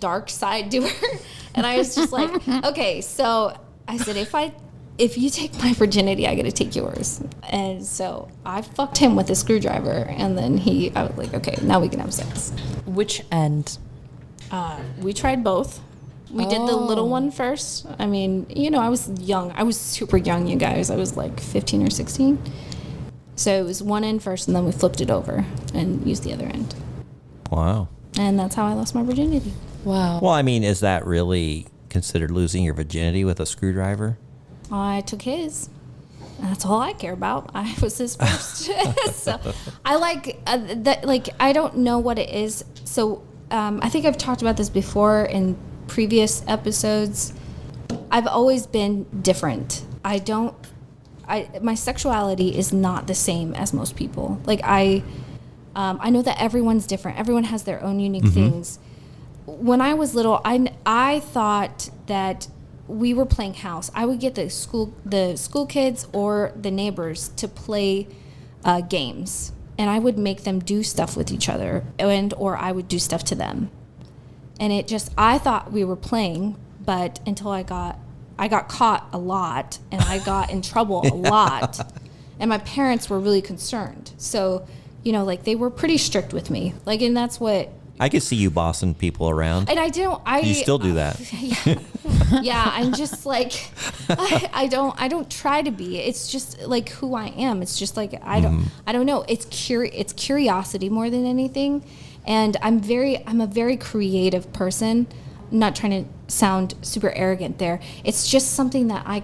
[SPEAKER 4] dark side to her. And I was just okay, so I said, if I if you take my virginity, I got to take yours. And so I fucked him with a screwdriver, and then I was like, okay, now we can have sex.
[SPEAKER 2] Which end?
[SPEAKER 4] We tried both. We did the little one first. I mean, I was young. I was super young, you guys. I was like 15 or 16. So it was one end first, and then we flipped it over and used the other end.
[SPEAKER 3] Wow.
[SPEAKER 4] And that's how I lost my virginity.
[SPEAKER 2] Wow.
[SPEAKER 3] Well, I mean, is that really considered losing your virginity with a screwdriver?
[SPEAKER 4] I took his. That's all I care about. I was his first. So I like that. Like, I don't know what it is. So I think I've talked about this before in previous episodes. I've always been different. My sexuality is not the same as most people. Like, I know that everyone's different. Everyone has their own unique things. When I was little, I thought that we were playing house. I would get the school kids or the neighbors to play games, and I would make them do stuff with each other, or I would do stuff to them. And I thought we were playing, but until I got caught a lot, and I got in trouble a lot, and my parents were really concerned. So, like, they were pretty strict with me. Like, and that's what.
[SPEAKER 3] I could see you bossing people around.
[SPEAKER 4] And you
[SPEAKER 3] still do that.
[SPEAKER 4] Yeah, I'm just like, I don't try to be. It's just like who I am. It's just like, I don't know. It's curiosity more than anything. And I'm a very creative person. I'm not trying to sound super arrogant there. It's just something that I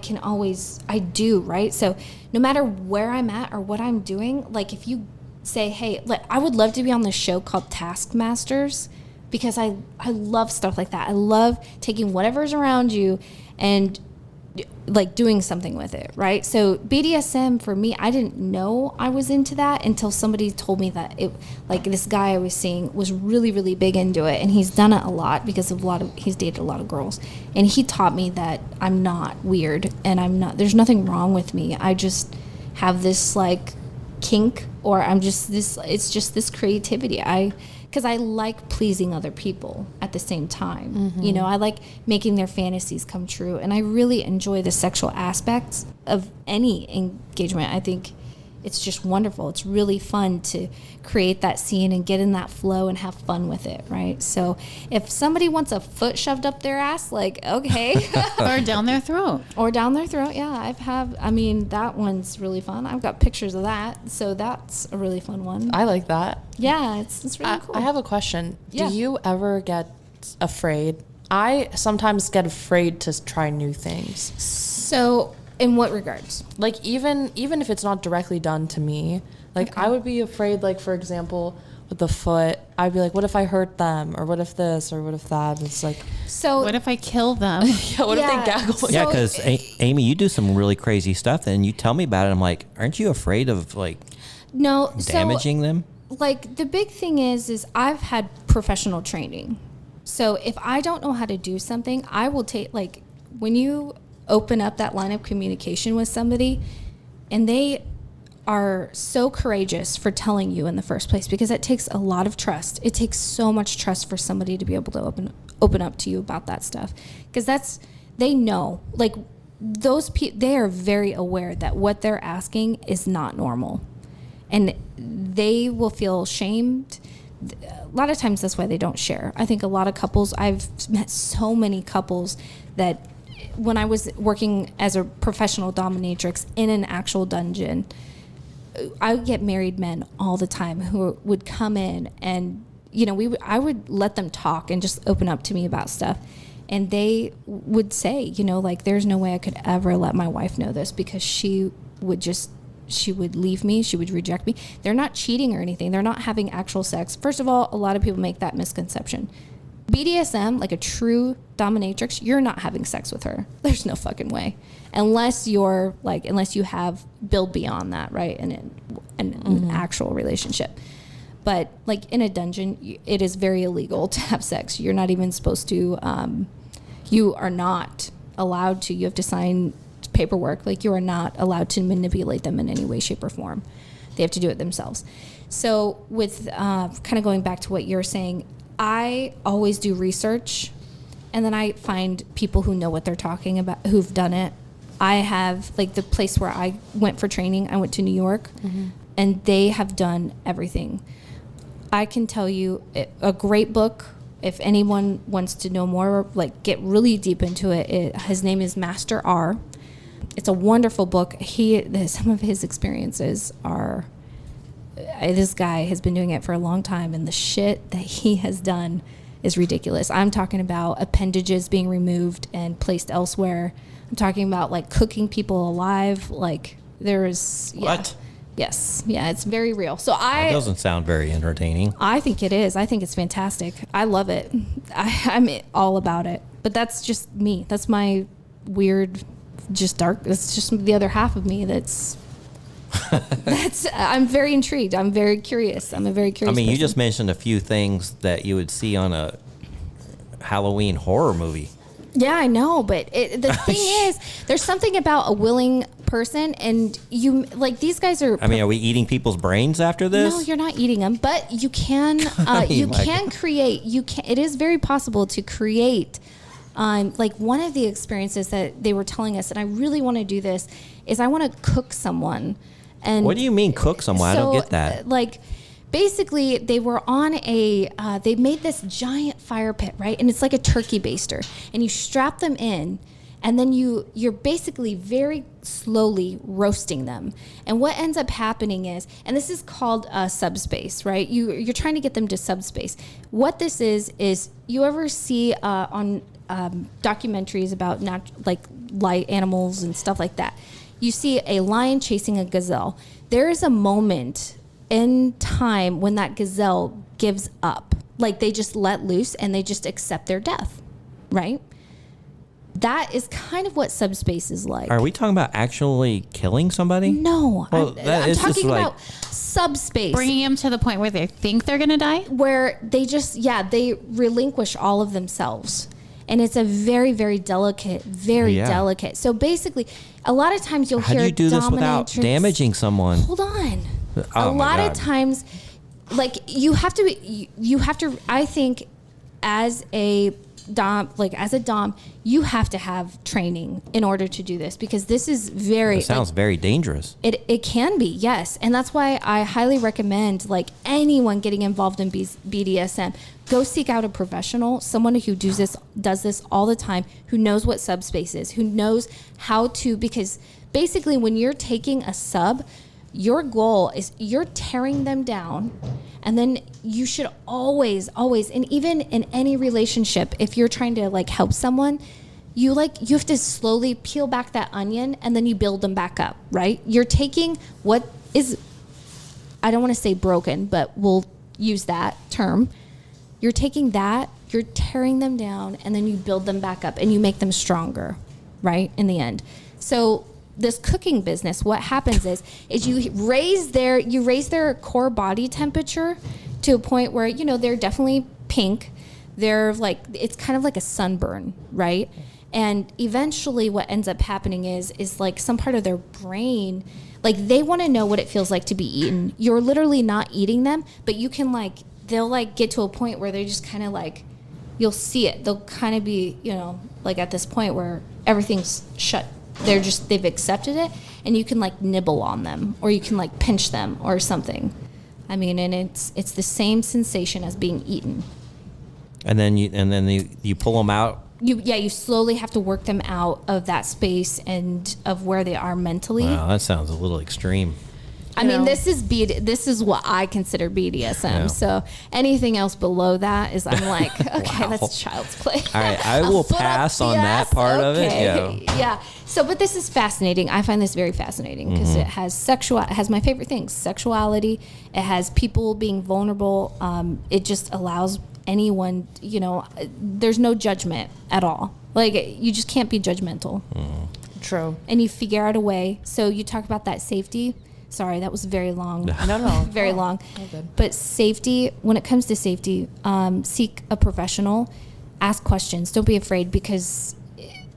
[SPEAKER 4] do, right? So no matter where I'm at or what I'm doing, like, if you say, hey, I would love to be on this show called Taskmasters, because I love stuff like that. I love taking whatever's around you and like doing something with it, right? So BDSM for me, I didn't know I was into that until somebody told me that this guy I was seeing was really, really big into it, and he's done it a lot because he's dated a lot of girls, and he taught me that I'm not weird, and there's nothing wrong with me. I just have this like kink, or it's just this creativity. Because I like pleasing other people at the same time. I like making their fantasies come true, and I really enjoy the sexual aspects of any engagement. I think it's just wonderful. It's really fun to create that scene and get in that flow and have fun with it, right? So if somebody wants a foot shoved up their ass, like, okay.
[SPEAKER 1] Or down their throat.
[SPEAKER 4] Yeah, that one's really fun. I've got pictures of that, so that's a really fun one.
[SPEAKER 2] I like that.
[SPEAKER 4] Yeah, it's really cool.
[SPEAKER 2] I have a question.
[SPEAKER 4] Yeah.
[SPEAKER 2] Do you ever get afraid? I sometimes get afraid to try new things.
[SPEAKER 4] So, in what regards?
[SPEAKER 2] Like, even if it's not directly done to me, like, okay. I would be afraid, like, for example, with the foot, I'd be like, what if I hurt them? Or what if this? Or what if that? It's like,
[SPEAKER 1] so what if I kill them?
[SPEAKER 2] Yeah, what if they gaggle?
[SPEAKER 3] Yeah, because Amy, you do some really crazy stuff, and you tell me about it. I'm like, aren't you afraid of damaging them?
[SPEAKER 4] Like, the big thing is I've had professional training. So if I don't know how to do something, I will take, like, when you open up that line of communication with somebody and they are so courageous for telling you in the first place, because it takes a lot of trust. It takes so much trust for somebody to be able to open up to you about that stuff, because they know, like, those people, they are very aware that what they're asking is not normal, and they will feel shamed. A lot of times that's why they don't share. I think a lot of couples, I've met so many couples that when I was working as a professional dominatrix in an actual dungeon, I would get married men all the time who would come in, and I would let them talk and just open up to me about stuff, and they would say, like, there's no way I could ever let my wife know this, because she would leave me, she would reject me. They're not cheating or anything, they're not having actual sex. First of all, a lot of people make that misconception. BDSM, like a true dominatrix, you're not having sex with her. There's no fucking way. Unless you have build beyond that, right? And an actual relationship. But like in a dungeon, it is very illegal to have sex. You're not even supposed to, you are not allowed to, you have to sign paperwork. Like, you are not allowed to manipulate them in any way, shape, or form. They have to do it themselves. So with kind of going back to what you're saying, I always do research, and then I find people who know what they're talking about, who've done it, I have, like, the place where I went for training, I went to New York, and they have done everything. I can tell you a great book, if anyone wants to know more, like, get really deep into it, his name is Master R. It's a wonderful book. Some of his experiences are, this guy has been doing it for a long time, and the shit that he has done is ridiculous. I'm talking about appendages being removed and placed elsewhere. I'm talking about, like, cooking people alive. Like, there's...
[SPEAKER 3] What?
[SPEAKER 4] Yes. Yeah, it's very real. So
[SPEAKER 3] That doesn't sound very entertaining.
[SPEAKER 4] I think it is. I think it's fantastic. I love it. I'm all about it. But that's just me. That's my weird, just dark. It's just the other half of me that's... I'm very intrigued. I'm very curious. I'm a very curious
[SPEAKER 3] I mean,
[SPEAKER 4] person.
[SPEAKER 3] you just mentioned a few things that you would see on a Halloween horror movie.
[SPEAKER 4] Yeah, I know, but the thing is, there's something about a willing person, and you, like, these guys are...
[SPEAKER 3] I mean, are we eating people's brains after this?
[SPEAKER 4] No, you're not eating them, but you can. Create. It is very possible to create. Like, one of the experiences that they were telling us, and I really want to do this, is I want to cook someone. And
[SPEAKER 3] what do you mean cook someone? I don't get that.
[SPEAKER 4] Like, basically, they were on they made this giant fire pit, right? And it's like a turkey baster. And you strap them in, and then you're basically very slowly roasting them. And what ends up happening is, and this is called subspace, right? You're trying to get them to subspace. What this is you ever see on documentaries about light animals and stuff like that, you see a lion chasing a gazelle. There is a moment in time when that gazelle gives up. Like, they just let loose and they just accept their death, right? That is kind of what subspace is like.
[SPEAKER 3] Are we talking about actually killing somebody?
[SPEAKER 4] No.
[SPEAKER 3] Well,
[SPEAKER 4] I'm talking about subspace.
[SPEAKER 1] Bringing them to the point where they think they're going to die?
[SPEAKER 4] Where they just, they relinquish all of themselves. And it's a very, very delicate, delicate. So basically, a lot of times you'll
[SPEAKER 3] How
[SPEAKER 4] hear
[SPEAKER 3] do you do this without
[SPEAKER 4] dominatrix-
[SPEAKER 3] damaging someone?
[SPEAKER 4] Hold on.
[SPEAKER 3] Oh
[SPEAKER 4] a
[SPEAKER 3] my
[SPEAKER 4] lot of
[SPEAKER 3] God.
[SPEAKER 4] times, like, you have to, I think, as a dom, you have to have training in order to do this, because this is
[SPEAKER 3] It sounds very dangerous.
[SPEAKER 4] It can be, yes. And that's why I highly recommend, like, anyone getting involved in BDSM, go seek out a professional, someone who does this all the time, who knows what subspace is, who knows how to, because basically when you're taking a sub, your goal is you're tearing them down. And then you should always, and even in any relationship, if you're trying to, like, help someone, you have to slowly peel back that onion, and then you build them back up, right? You're taking what is, I don't want to say broken, but we'll use that term. You're taking that, you're tearing them down, and then you build them back up, and you make them stronger, right? In the end. So this cooking business, what happens is you raise their core body temperature to a point where, they're definitely pink. They're like, it's kind of like a sunburn, right? And eventually what ends up happening is like some part of their brain, like, they want to know what it feels like to be eaten. You're literally not eating them, but you can, like, they'll, like, get to a point where they're just kind of like, you'll see it. They'll kind of be, like, at this point where everything's shut. They've accepted it, and you can, like, nibble on them, or you can, like, pinch them or something. I mean, and it's the same sensation as being eaten.
[SPEAKER 3] And then you pull them out.
[SPEAKER 4] You slowly have to work them out of that space and of where they are mentally.
[SPEAKER 3] Wow, that sounds a little extreme.
[SPEAKER 4] I mean, this is what I consider BDSM.
[SPEAKER 3] Yeah.
[SPEAKER 4] So anything else below that is, I'm like, okay,
[SPEAKER 3] Wow.
[SPEAKER 4] that's child's play.
[SPEAKER 3] All right, I will
[SPEAKER 4] Foot up
[SPEAKER 3] pass
[SPEAKER 4] the
[SPEAKER 3] on that
[SPEAKER 4] ass?
[SPEAKER 3] part of it.
[SPEAKER 4] Okay. Yeah. So, but this is fascinating. I find this very fascinating because it has my favorite things: sexuality. It has people being vulnerable. It just allows anyone. There's no judgment at all. Like, you just can't be judgmental.
[SPEAKER 2] True.
[SPEAKER 4] And you figure out a way. So you talk about that safety. Sorry, that was very long.
[SPEAKER 2] No.
[SPEAKER 4] Very long.
[SPEAKER 2] all good.
[SPEAKER 4] But safety, when it comes to safety, seek a professional. Ask questions. Don't be afraid, because,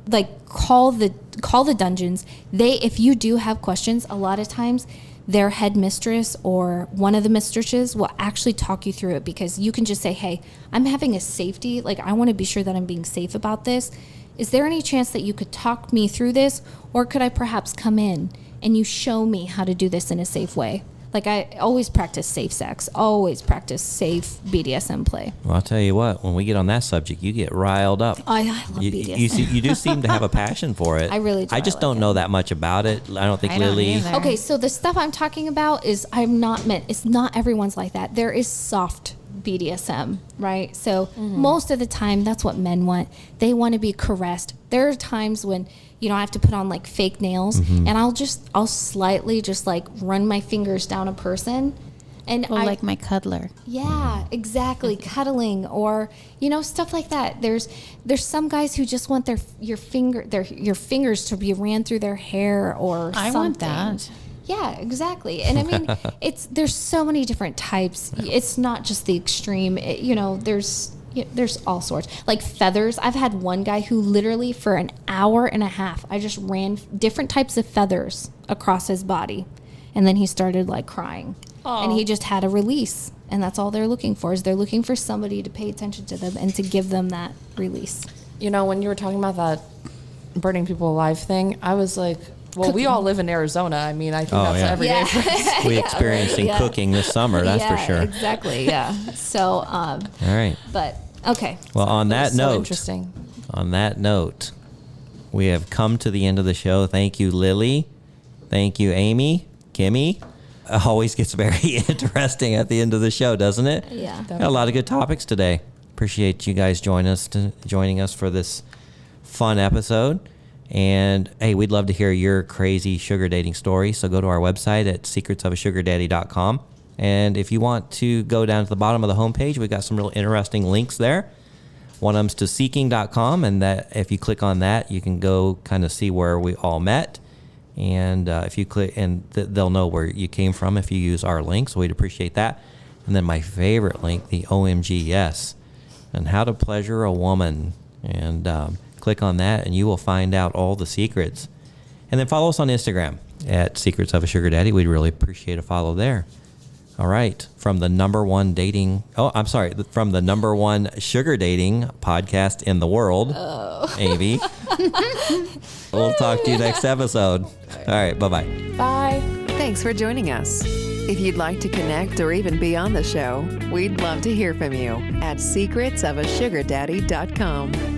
[SPEAKER 4] like, call the dungeons. If you do have questions, a lot of times their head mistress or one of the mistresses will actually talk you through it, because you can just say, hey, I'm having a safety. Like, I want to be sure that I'm being safe about this. is there any chance that you could talk me through this, or could I perhaps come in and you show me how to do this in a safe way? Like, I always practice safe sex, always practice safe BDSM play.
[SPEAKER 3] Well, I'll tell you what, when we get on that subject, you get riled up.
[SPEAKER 4] I love BDSM.
[SPEAKER 3] You do seem to have a passion for it.
[SPEAKER 4] I really do.
[SPEAKER 3] I just don't know that much about it. I don't think
[SPEAKER 1] I don't
[SPEAKER 3] Lily.
[SPEAKER 1] either.
[SPEAKER 4] Okay, so the stuff I'm talking about is it's not everyone's like that. There is soft BDSM, right? So most of the time, that's what men want. They want to be caressed. There are times when, I have to put on like fake nails, and I'll slightly just like run my fingers down a person. And
[SPEAKER 1] like my cuddler.
[SPEAKER 4] Yeah, exactly. Cuddling or, stuff like that. There's some guys who just want your fingers to be ran through their hair or
[SPEAKER 1] I
[SPEAKER 4] something.
[SPEAKER 1] want that.
[SPEAKER 4] Yeah, exactly. And I mean, there's so many different types. It's not just the extreme. There's all sorts. Like feathers. I've had one guy who literally for an hour and a half, I just ran different types of feathers across his body. And then he started like crying. And he just had a release. And that's all they're looking for, is they're looking for somebody to pay attention to them and to give them that release.
[SPEAKER 2] When you were talking about that burning people alive thing, I was like, well, we all live in Arizona. I mean, I think that's every day for us.
[SPEAKER 3] We experiencing cooking this summer, that's for sure.
[SPEAKER 4] Exactly, yeah. So,
[SPEAKER 3] all right.
[SPEAKER 4] But, okay.
[SPEAKER 3] Well, on that
[SPEAKER 2] So
[SPEAKER 3] note,
[SPEAKER 2] interesting.
[SPEAKER 3] On that note, we have come to the end of the show. Thank you, Lily. Thank you, Amy. Kimmy. It always gets very interesting at the end of the show, doesn't it?
[SPEAKER 4] Yeah.
[SPEAKER 3] Got a lot of good topics today. Appreciate you guys joining us for this fun episode. And hey, we'd love to hear your crazy sugar dating story. So go to our website at secretsofasugardaddy.com. And if you want to go down to the bottom of the homepage, we've got some real interesting links there. One of them's to seeking.com. And that if you click on that, you can go kind of see where we all met. And if you click, and they'll know where you came from if you use our link. So we'd appreciate that. And then my favorite link, the OMG Yes, and how to pleasure a woman. And click on that, and you will find out all the secrets. And then follow us on Instagram at Secrets of a Sugar Daddy. We'd really appreciate a follow there. All right. From the number one sugar dating podcast in the world, Amy. We'll talk to you next episode. All right. Bye-bye.
[SPEAKER 2] Bye.
[SPEAKER 5] Thanks for joining us. If you'd like to connect or even be on the show, we'd love to hear from you at secretsofasugardaddy.com.